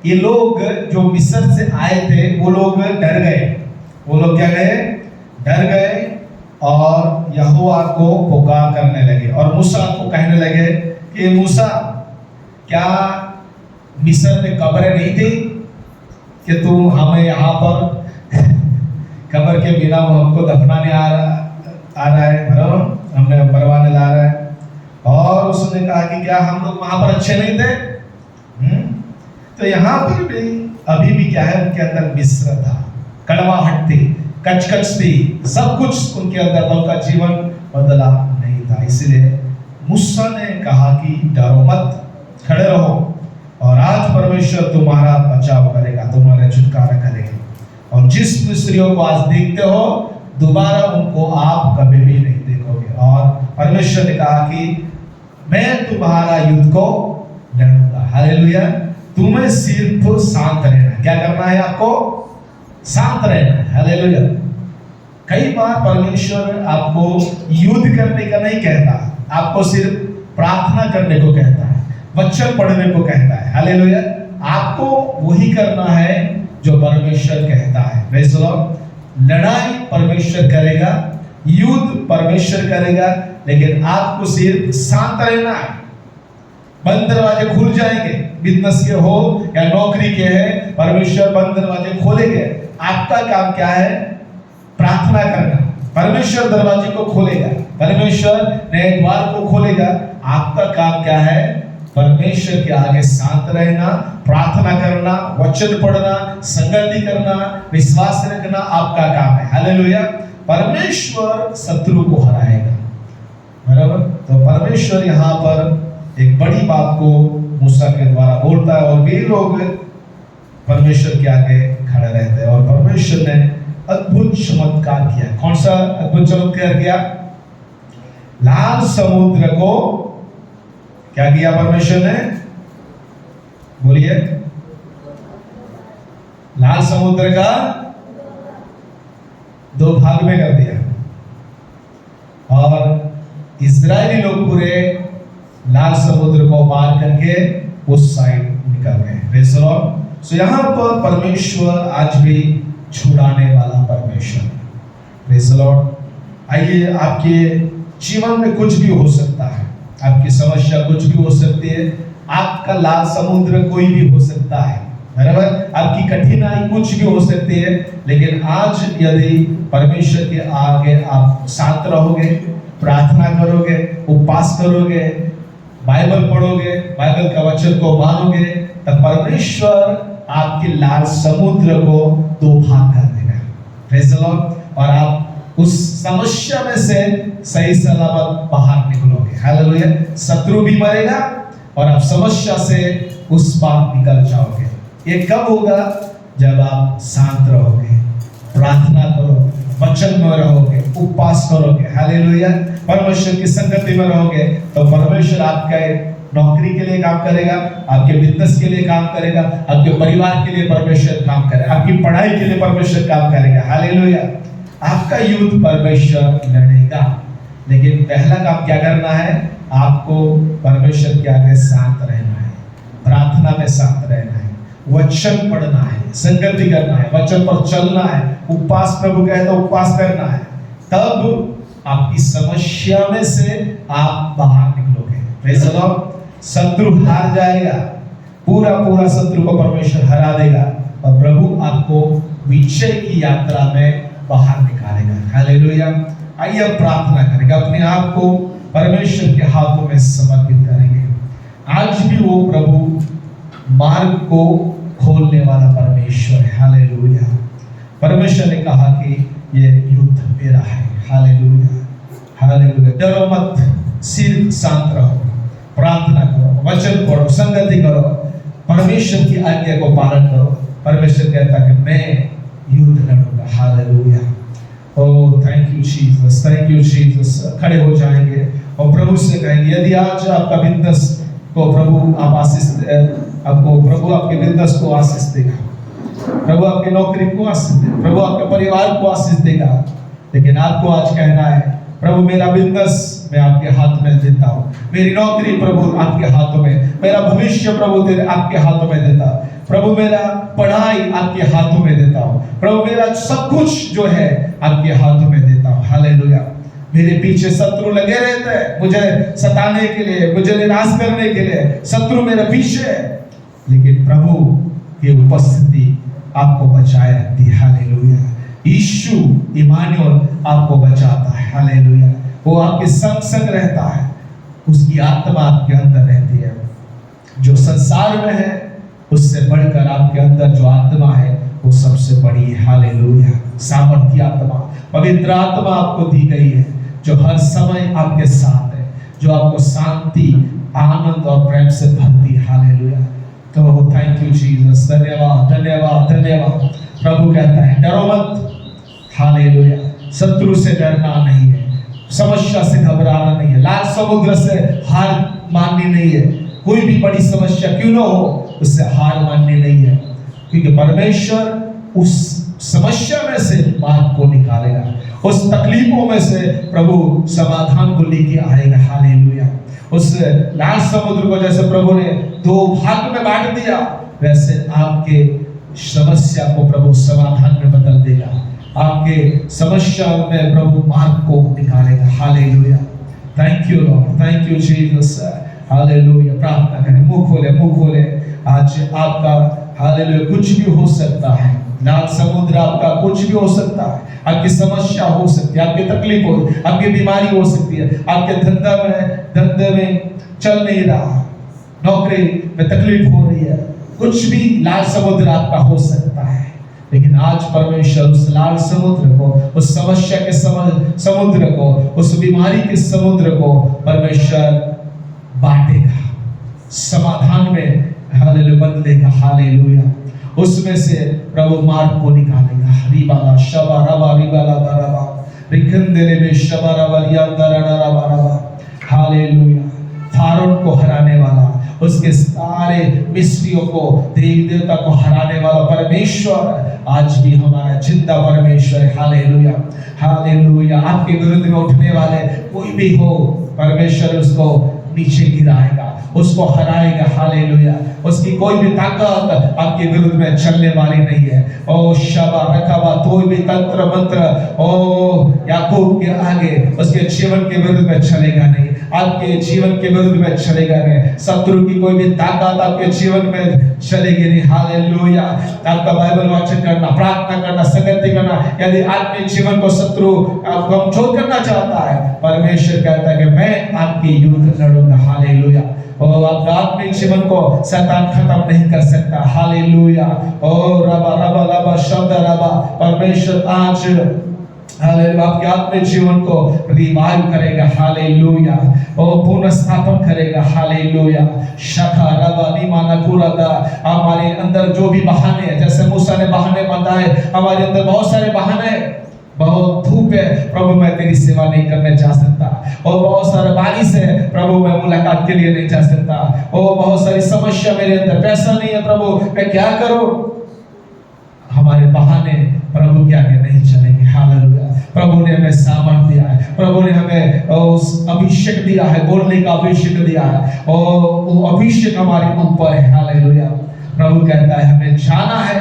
ये लोग जो मिस्र से आए थे, वो लोग डर गए। वो लोग क्या गए? डर गए और यहोवा को पुकार करने लगे और मूसा को कहने लगे कि मूसा, क्या मिस्र में कब्रें नहीं थी कि तू हमें यहाँ पर कब्र के बिना वो हमको दफनाने आ रहा है, हमें मरवाने ला रहा है। और उसने कहा कि क्या हम लोग वहां पर अच्छे नहीं थे? तो यहाँ पर भी अभी भी क्या है, उनके अंदर मिस्र था, कड़वाहट थी, कचकच थी, सब कुछ उनके अंदर था, उनका जीवन बदला नहीं था। इसलिए मूसा ने कहा कि डरो मत, खड़े रहो, और आज परमेश्वर तुम्हारा बचाव करेगा, तुम्हारा छुटकारा करेगा। और जिस मिस्रियों को आज देखते हो, दोबारा उनको आप कभी भी नहीं देखोगे। और परमेश्वर ने कहा कि मैं तुम्हारा युद्ध को लड़ूंगा। हालेलुया। तुम्हें सिर्फ शांत रहना है। क्या करना है आपको? शांत रहना है। हालेलुया। कई बार परमेश्वर आपको युद्ध करने का नहीं कहता, आपको सिर्फ प्रार्थना करने को कहता है, वचन पढ़ने को कहता है। हालेलुया। आपको वही करना है जो परमेश्वर कहता है। Praise the Lord. लड़ाई परमेश्वर करेगा, युद्ध परमेश्वर करेगा, लेकिन आपको सिर्फ शांत रहना है। बंद दरवाजे खुल जाएंगे, बिजनेस के हो या नौकरी के है, परमेश्वर बंद दरवाजे खोलेंगे। आपका काम क्या है? प्रार्थना करना। परमेश्वर दरवाजे को खोलेगा, परमेश्वर नए द्वार को खोलेगा। आपका काम क्या है? परमेश्वर के आगे शांत रहना, प्रार्थना करना, वचन पढ़ना, संगति करना, विश्वास रखना आपका काम है। हालेलुया। परमेश्वर शत्रु को हराएगा, बराबर। तो परमेश्वर यहाँ पर एक बड़ी बात को मूसा के द्वारा बोलता है और वे लोग परमेश्वर के आगे खड़े रहते हैं। और परमेश्वर ने अद्भुत चमत्कार किया। कौन सा अद्भुत चमत्कार किया? लाल समुद्र को क्या किया परमेश्वर ने? बोलिए। लाल समुद्र का 2 भाग में कर दिया और इस्राएली लोग पूरे लाल समुद्र को पार करके उस साइड निकल गए। Praise the Lord. सो यहाँ पर परमेश्वर आज भी छुड़ाने वाला परमेश्वर। Praise the Lord. आइए, आपके जीवन में कुछ भी हो सकता है, आपकी समस्या कुछ भी हो सकती है, आपका लाल समुद्र कोई भी हो सकता है, बराबर। आपकी कठिनाई कुछ भी हो सकती है, लेकिन आज यदि परमेश्वर के आगे आप शांत रहोगे, प्रार्थना करोगे, उपवास करोगे, बाइबल पढ़ोगे, बाइबल का वचन को मानोगे, तब परमेश्वर आपके लाल समुद्र को दो भाग कर देगा। Praise the Lord. और आप उस समस्या में से सही सलामत बाहर निकलोगे। हालेलुया। शत्रु भी मरेगा और आप समस्या से उस पार निकल जाओगे। ये कब होगा? जब आप शांत रहोगे, प्रार्थना करोगे, वचन में रहोगे, उपवास करोगे। हालेलुया। परमेश्वर की संगति में रहोगे तो परमेश्वर आपके नौकरी के लिए काम करेगा, आपके बिजनेस के लिए काम करेगा, आपके परिवार के लिए परमेश्वर काम करेगा, आपकी पढ़ाई के लिए परमेश्वर काम करेगा। हालेलुया। आपका युद्ध परमेश्वर लड़ेगा, लेकिन पहला काम क्या करना है? आपको परमेश्वर के आगे शांत रहना है, प्रार्थना में शांत रहना है, वचन पढ़ना है, संगति करना है, वचन पर चलना है, उपवास, प्रभु कहे तो उपवास करना है। तब आपकी समस्या में से आप बाहर निकलोगे। Praise the Lord. शत्रु हार जाएगा, पूरा पूरा शत्रु को परमेश्वर हरा देगा और प्रभु आपको विजय की यात्रा में बाहर निकालेगा। हालेलुया। आइए अब प्रार्थना करेंगे, अपने आप को परमेश्वर के हाथों में समर्पित करेंगे। आज भी वो प्रभु मार्ग को खोलने वाला परमेश्वर है। हालेलुया। परमेश्वर ने कहा कि ये युद्ध मेरा है। हालेलुया। हालेलुया। डरो मत, सिर शांत रहो, प्रार्थना करो, वचन पढ़ो, संगति करो, परमेश्वर की आज्ञा को पालन करो। परमेश्वर कहता है कि मैं युद्ध लड़ूंगा। Hallelujah. Oh thank you Jesus, thank you Jesus. खड़े हो जाएंगे और प्रभु से कहेंगे, यदि आज आपका बिजनेस को प्रभु आप आशीष, आपको प्रभु आपके बिजनेस को आशीष देगा, प्रभु आपकी नौकरी को आशीष देगा, प्रभु आपके परिवार को आशीष देगा, लेकिन आपको आज कहना है, प्रभु मेरा बिजनेस मैं आपके हाथ में देता हूँ, मेरी नौकरी प्रभु आपके हाथों में, मेरा भविष्य प्रभु तेरे आपके हाथों में देता हूँ, प्रभु मेरा पढ़ाई आपके हाथों में देता हूँ, प्रभु मेरा सब कुछ जो है आपके हाथों में देता हूँ। हालेलुया। मेरे पीछे शत्रु लगे रहते हैं, मुझे सताने के लिए, मुझे निराश करने के लिए शत्रु मेरे पीछे है, लेकिन प्रभु की उपस्थिति आपको बचाए रखती है। हालेलुया। यीशु इमानुएल आपको बचाता है। हालेलुया। वो आपके संग संग रहता है, उसकी आत्मा आपके अंदर रहती है। जो संसार में है उससे बढ़कर आपके अंदर जो आत्मा है वो सबसे बड़ी है। हालेलुया। सामर्थ्य आत्मा, पवित्र आत्मा आपको दी गई है, जो हर समय आपके साथ है, जो आपको शांति, आनंद और प्रेम से भरती है। हालेलुया। तो थैंक यू जीसस। धन्यवाद, धन्यवाद, धन्यवाद। प्रभु कहता है डरो मत। हालेलुया। शत्रु से डरना नहीं है, समस्या से घबराना नहीं है, लाल समुद्र से हार माननी नहीं है। कोई भी बड़ी समस्या क्यों ना हो, उससे हार माननी नहीं है, क्योंकि परमेश्वर उस समस्या में से मार्ग को निकालेगा, उस तकलीफों में से प्रभु समाधान को लेके आएगा। हालेलुया। उस लाल समुद्र को जैसे प्रभु ने दो भाग में बांट दिया, वैसे आपके समस्या को प्रभु समाधान में बदल देगा, आपके समस्या में प्रभु मार्ग को निकालेगा। Hallelujah. Thank you Lord, thank you Jesus. Hallelujah. प्रार्थना करें, मुंह खोले, मुंह खोले। आज आपका हालेलुया कुछ भी हो सकता है, लाल समुद्र आपका कुछ भी हो सकता है, आपकी समस्या हो सकती है, आपकी तकलीफ हो, आपकी बीमारी हो सकती है, आपके धंधे में चल नहीं रहा, नौकरी में तकलीफ हो रही है, कुछ भी लाल समुद्र आपका हो सकता है। लेकिन आज परमेश्वर उस लाल समुद्र को, उस समस्या के समुद्र को, उस बीमारी के समुद्र को परमेश्वर बांटेगा, समाधान में हालेलुया बदलेगा। हालेलुया। उसमें से प्रभु मार्ग को निकालेगा। रिबाला शबा रबा रिबाला दरबा रिकंदेले में शबा रबा रिया दरडा रबा। हालेलुया। फारोन को हराने वाला, उसके सारे मिस्रियों को, देवी देवता को हराने वाला परमेश्वर आज भी हमारा जिंदा परमेश्वर है। हालेलुया। हालेलुया। आपके विरुद्ध में उठने वाले कोई भी हो, परमेश्वर उसको नीचे गिराएगा, उसको हराएगा। हालेलुया। उसकी कोई भी ताकत आपके विरुद्ध में चलने वाली नहीं है। ओ शबा रखबा, कोई भी तंत्र मंत्र ओ याकूब के आगे उसके जीवन के विरुद्ध में चलेगा नहीं, आपके जीवन के विरुद्ध में चलेगा नहीं। शत्रु की कोई भी ताकत आपके जीवन में चलेगी नहीं। हालेलुया। आपका बाइबल वाचन करना, प्रार्थना करना, संगति करना, यदि आत्मिक जीवन को शत्रु आपको कमजोर करना चाहता है, परमेश्वर कहता है कि मैं आपकी युद्ध लड़ूंगा। हालेलुया। और आपका आत्मिक जीवन को शैतान खत्म नहीं कर सकता। हालेलुया। और रबा रबा रबा शब्द रबा, परमेश्वर आज हालेलुया आपके आत्मिक जीवन को रिवाइव करेगा। हालेलुया। और पुनः स्थापन करेगा। हालेलुया। शखा रबा निमाना कुरादा, हमारे अंदर जो भी बहाने हैं, जैसे मूसा ने बहाने बताए, हमारे अंदर बहुत सारे बहाने, बहुत धूप है प्रभु मैं तेरी सेवा नहीं करने जा सकता, और बहुत सारे बारिश है प्रभु मैं मुलाकात के लिए नहीं जा सकता, और बहुत सारी समस्या मेरे अंदर, पैसा नहीं है प्रभु मैं क्या करूं। हमारे बहाने प्रभु के आगे नहीं चलेंगे। हालेलुया। प्रभु ने हमें सामर्थ दिया है, प्रभु ने हमें उस अभिषेक दिया है, बोलने का अभिषेक दिया है, और वो अभिषेक हमारे ऊपर है। हालेलुया। प्रभु कहता है हमें जाना है,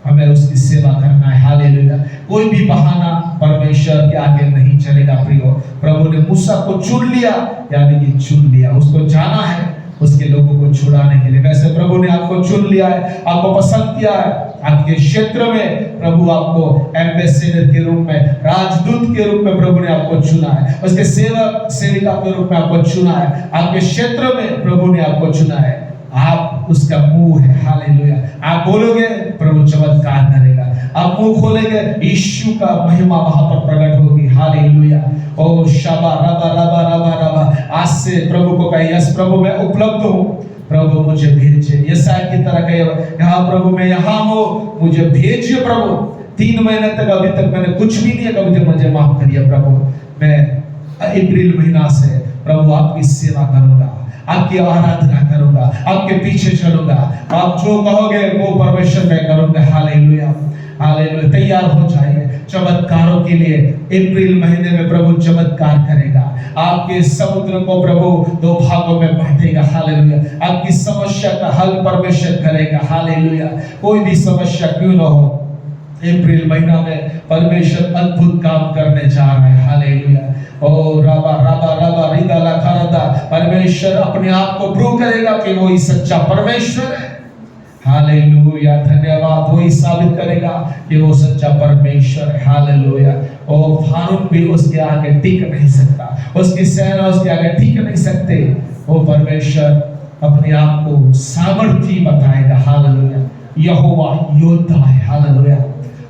हमें उसकी सेवा करना है। हालेलुया। कोई भी बहाना परमेश्वर के आगे नहीं चलेगा। प्रियो, प्रभु ने मूसा को चुन लिया, यानी कि चुन लिया, उसको जाना है उसके लोगों को छुड़ाने के लिए। वैसे प्रभु ने आपको चुन लिया है, आपको पसंद किया है, आपके क्षेत्र में प्रभु आपको एम्बेसडर के रूप में, राजदूत के रूप में प्रभु ने आपको चुना है, उसके सेवक सेविका के रूप में आपको चुना है, आपके क्षेत्र में प्रभु ने आपको चुना है। आप उसका मुंह है। हालेलुया। आप बोलोगे प्रभु चमत्कार करेगा, आप मुंह खोलेंगे यीशु का महिमा वहां पर प्रकट होगी। हालेलुया। ओ शबा रबा रबा रबा रबा, आज से प्रभु को कहिए यस प्रभु मैं उपलब्ध हूँ, प्रभु मुझे भेजिए। यशाया की तरह कहिए यहाँ प्रभु मैं यहाँ हूँ, मुझे भेजिए प्रभु। 3 महीने तक अभी तक मैंने कुछ भी नहीं किया, मुझे माफ करिए प्रभु। मैं अप्रैल महीना से प्रभु आपकी सेवा करूंगा, आपकी आराधना करूंगा, आपके पीछे चलूंगा, आप जो कहोगे वो परमेश्वर मैं करूंगा। हालेलुया। हालेलुया। तैयार हो जाइए चमत्कारों के लिए। अप्रैल महीने में प्रभु चमत्कार करेगा, आपके समुद्र को प्रभु 2 भागों में बांटेगा। हालेलुया। आपकी समस्या का हल परमेश्वर करेगा। हालेलुया। कोई भी समस्या क्यों न हो, अप्रैल महीना में परमेश्वर अद्भुत काम करने जा रहा है। हालेलुया। ओ रबा रबा रबा रिदाला खरदा, परमेश्वर अपने आप को प्रूव करेगा कि वो ही सच्चा परमेश्वर है। हालेलुया। धन्यवाद। वो ही साबित करेगा कि वो सच्चा परमेश्वर है। हालेलुया। और फारून भी उसके आगे टिक नहीं सकता, उसकी सेना उसके आगे टिक नहीं सकते। वो परमेश्वर अपने आप को सामर्थी बताएगा। हालेलुया। यहोवा योद्धा है। हालेलुया।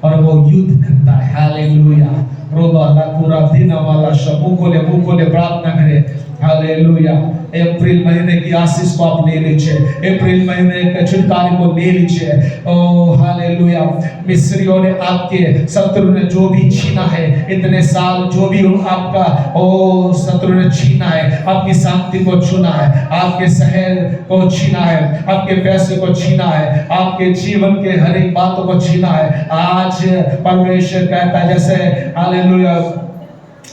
और वो युद्ध करता है। हालेलुया। रोबा लाकुरा दीना वाला शबू खोले प्रार्थना करे। हालेलुया। अप्रैल महीने की आशीष को आप ले लीजिए, अप्रैल महीने के छुटकारे को ले लीजिए। ओ हालेलुया। मिस्रियों ने आपके शत्रु ने जो भी छीना है, इतने साल जो भी आपका ओ शत्रु ने छीना है, आपकी शांति को छीना है, आपके शहर को छीना है, आपके पैसे को छीना है, आपके जीवन के हर एक बातों को छीना है, आज परमेश्वर कहता है जैसे हालेलुया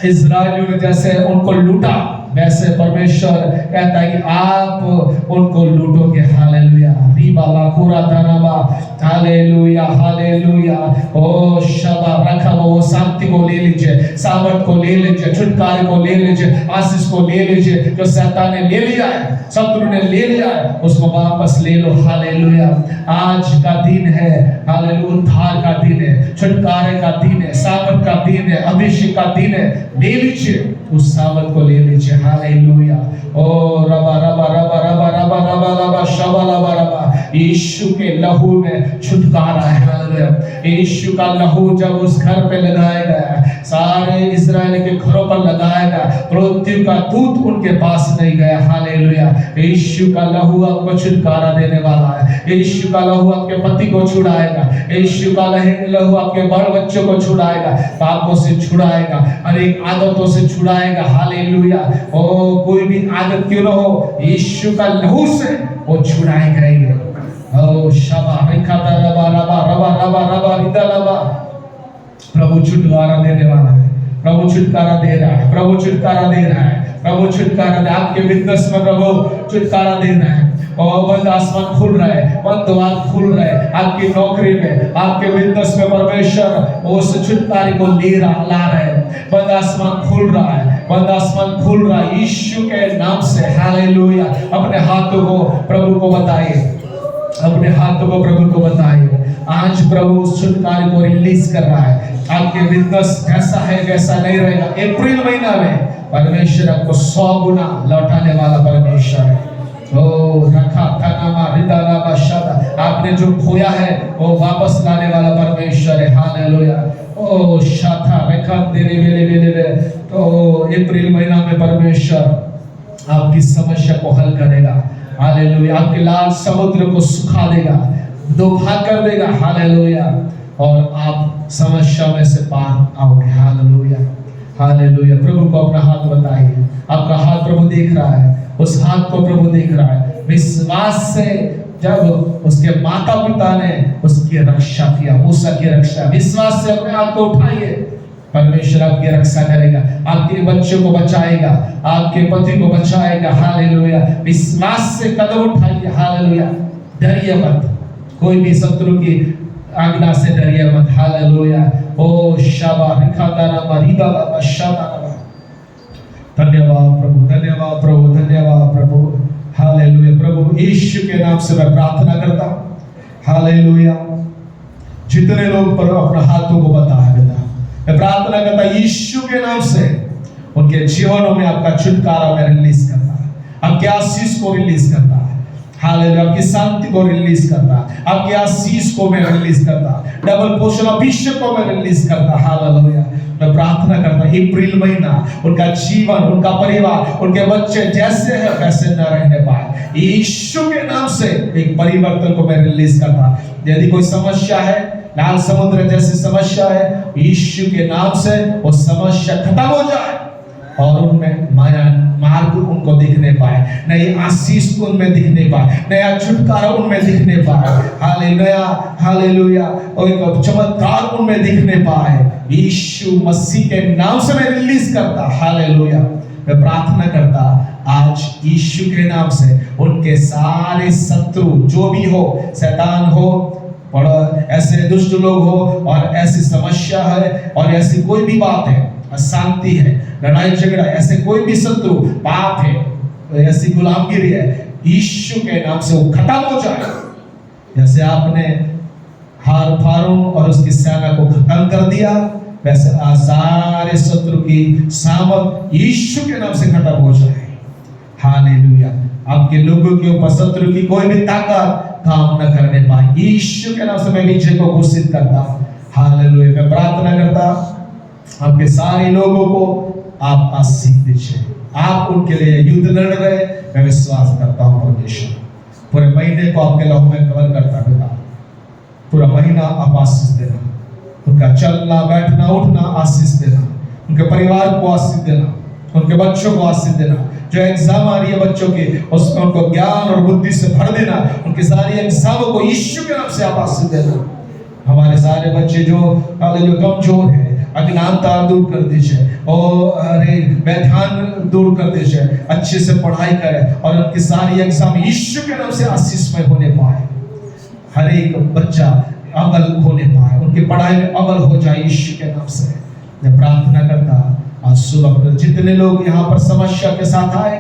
इस्राएलियों ने जैसे उनको लूटा, वैसे परमेश्वर कहता है कि आप उनको लूटोगे। हालेलुया। रीबा लाकुरा दानाबा। हालेलुया। हालेलुया। ओ शबा रखा, वो शांति को ले लीजिए, सामर्थ को ले लीजिए, छुटकारे को ले लीजिए, आशीष को ले लीजिए। जो शैतान ने ले लिया है, शत्रु ने ले लिया है, उसको वापस ले लो। हालेलुया। आज का दिन है हालेलुया, उद्धार का दिन है, छुटकारे का दिन है, सामर्थ का दिन है, अभिषेक का दिन है। ले लीजिए, उस सामर्थ को ले लीजिए। हालेलुया। ओ रबा रबा रबा रबा रबा रबा रबा शबा रबा रबा, यीशु के लहू में छुटकारा है। हालेलुया। यीशु का लहू जब उस घर पे लगाया गया, सारे इस्राएल के घरों पर लगाया गया, मृत्यु का दूत उनके पास नहीं गया। हालेलुया। यीशु का लहू आपको छुटकारा देने वाला है। यीशु का लहू आपके पति को छुड़ाएगा, यीशु का लहू आपके बाल बच्चों को छुड़ाएगा, पापों से छुड़ाएगा, हर एक आदतों से छुड़ाएगा। हालेलुया। ओ कोई भी आदत क्यों न हो, यीशु का लहू से वो छुड़ाए गए। ओ शबा रिखाता रबा रबा रबा रबा रबा रिदा रबा, प्रभु छुटकारा देने वाला है, प्रभु छुटकारा दे रहा है, प्रभु छुटकारा दे रहा है। प्रभु छुटकारा दे, आपके बिजनेस में प्रभु छुटकारा दे रहा है, और बंद आसमान खुल रहा है, बंद द्वार खुल रहा है, आपकी नौकरी में, आपके बिजनेस में परमेश्वर उस छुटकारे को ला रहा है, बंद आसमान खुल रहा है, बंद आसमान खुल रहा है यीशु के नाम से। हालेलुया। अपने हाथों को प्रभु को बताइए, अपने हाथों को प्रभु को बताइए। आज प्रभु उस छुटकारे को रिलीज कर रहा है। आपके बिजनेस जैसा है वैसा नहीं रहेगा। अप्रैल महीना में परमेश्वर आपको 100 गुना लौटाने वाला परमेश्वर है। ओ रखा थनामा रिदाला शादा, आपने जो खोया है वो वापस लाने वाला परमेश्वर है। हालेलुया। ओ शाथा रेखा तेरे वेले तो अप्रैल महीना में परमेश्वर आपकी समस्या को हल करेगा। हालेलुया। आपके लाल समुद्र को सुखा देगा, दो भाग कर देगा। हालेलुया। और आप समस्या में से पार आओगे। हालेलुया। हालेलुया। प्रभु को अपना हाथ बताइए। आपका हाथ प्रभु देख रहा है, उस हाथ को प्रभु देख रहा है। विश्वास से जब उसके माता पिता ने उसकी रक्षा किया, मूसा की रक्षा, विश्वास से अपने आप को उठाइए, परमेश्वर आपकी रक्षा करेगा, आपके बच्चों को बचाएगा, आपके पति को बचाएगा। हालेलुया। विश्वास से कदम उठाइए। हालेलुया। डरिए मत, कोई भी शत्रु की आज्ञा से डरिए मत। हालेलुया। ओ शाबा रिखादाना मरीदाला शादाना। धन्यवाद प्रभु, धन्यवाद प्रभु, धन्यवाद प्रभु। हालेलुया। प्रभु यीशु के नाम से मैं प्रार्थना करता हूं। हालेलुया। जितने लोग पर अपना हाथों को बता है बेटा, मैं प्रार्थना करता यीशु के नाम से उनके जीवनों में आपका छुटकारा मैं रिलीज करता है, आपके आशीष को रिलीज करता है। हालेलुया। आपकी शांति को रिलीज करता है, आपके आशीष को मैं रिलीज करता, डबल पोषण अभिषेक को मैं रिलीज करता। हालेलुया। मैं प्रार्थना करता अप्रैल महीना उनका जीवन, उनका परिवार, उनके बच्चे जैसे हैं वैसे न रहने पाए। यीशु के नाम से एक परिवर्तन को मैं रिलीज करता। यदि कोई समस्या है, लाल समुद्र जैसी समस्या है, यीशु के नाम से वो समस्या खत्म हो जाए और उनमें मार्ग उनको दिखने पाए, नई आशीष उनमें दिखने पाए, नया छुटकारा उनमें दिखने पाए। हालेलुया। हालेलुया। और एक चमत्कार उनमें दिखने पाए। यीशु मसीह के नाम से मैं रिलीज करता। हालेलुया। मैं प्रार्थना करता आज यीशु के नाम से उनके सारे शत्रु जो भी हो, शैतान हो और ऐसे दुष्ट लोग हो और ऐसी समस्या है और ऐसी कोई भी बात है, अशांति है, लड़ाई झगड़ा, ऐसे कोई भी शत्रु पाप है, ऐसी गुलामगिरी है, यीशु के नाम से वो खत्म हो जाए। जैसे आपने फारून और उसकी सेना को खत्म कर दिया, वैसे सारे शत्रु की सामर्थ यीशु के नाम से खत्म हो जाए। हालेलुया। आपके लोगों के ऊपर शत्रु की कोई भी ताकत काम न करने पाए। यीशु के नाम से मैं विजय को घोषित करता। हालेलुया। मैं प्रार्थना करता आपके सारे लोगों को आप आशीष दीजिए। आप उनके लिए युद्ध लड़ रहे, मैं विश्वास करता हूँ परमेश्वर पूरे महीने को आपके लहू में कवर करता पिता। पूरा महीना आप आशीष देना, उनका चलना बैठना उठना आशीष देना, उनके परिवार को आशीष देना, उनके बच्चों को आशीष देना। जो एग्जाम आ रही है बच्चों की, उसमें उनको ज्ञान और बुद्धि से भर देना। उनके सारे एग्जामों को यीशु के नाम से आप आशीष देना। हमारे सारे बच्चे जो कमजोर है, अज्ञानता दूर कर दीजिए और व्यवधान दूर कर दीजिए, अच्छे से पढ़ाई करें और उनकी सारी एग्जाम यीशु के नाम से आशीषमय होने पाए। हर एक बच्चा अव्वल होने पाए, उनकी पढ़ाई में अव्वल हो जाए यीशु के नाम से। मैं प्रार्थना करता आज सुबह जितने लोग यहाँ पर समस्या के साथ आए,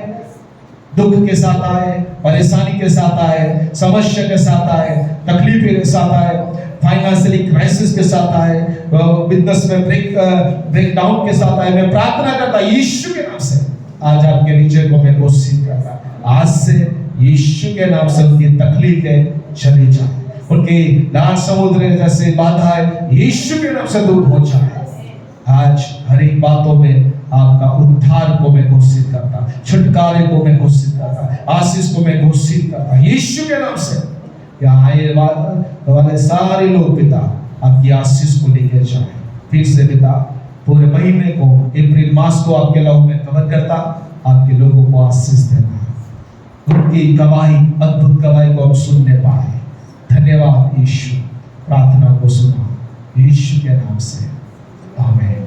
दुख के साथ आए, परेशानी के साथ आए, समस्या के साथ आए, तकलीफ के साथ आए, फाइनेंशियली क्राइसिस के साथ आए, बिजनेस में ब्रेक डाउन के साथ आए, मैं प्रार्थना करता यीशु के नाम से आज आपके विजय को मैं घोषित करता। आज से यीशु के नाम से उनकी तकलीफें चली जाए, उनकी लाल समुद्र जैसे बाधाएं यीशु के नाम से दूर हो जाए। आज हर एक बातों में आपका उद्धार को मैं घोषित करता, छुटकारे को मैं घोषित करता, आशीष को मैं घोषित करता यीशु के नाम से। यहाँ आए वाले सारे लोग पिता आपकी आशीष को लेकर जाए। फिर से पिता पूरे महीने को, अप्रैल मास को आपके लहू में कवर करता, आपके लोगों को आशीष देना, उनकी गवाही, अद्भुत गवाही को हम सुनने पाए। धन्यवाद यीशु, प्रार्थना को सुना यीशु के नाम से, आमीन।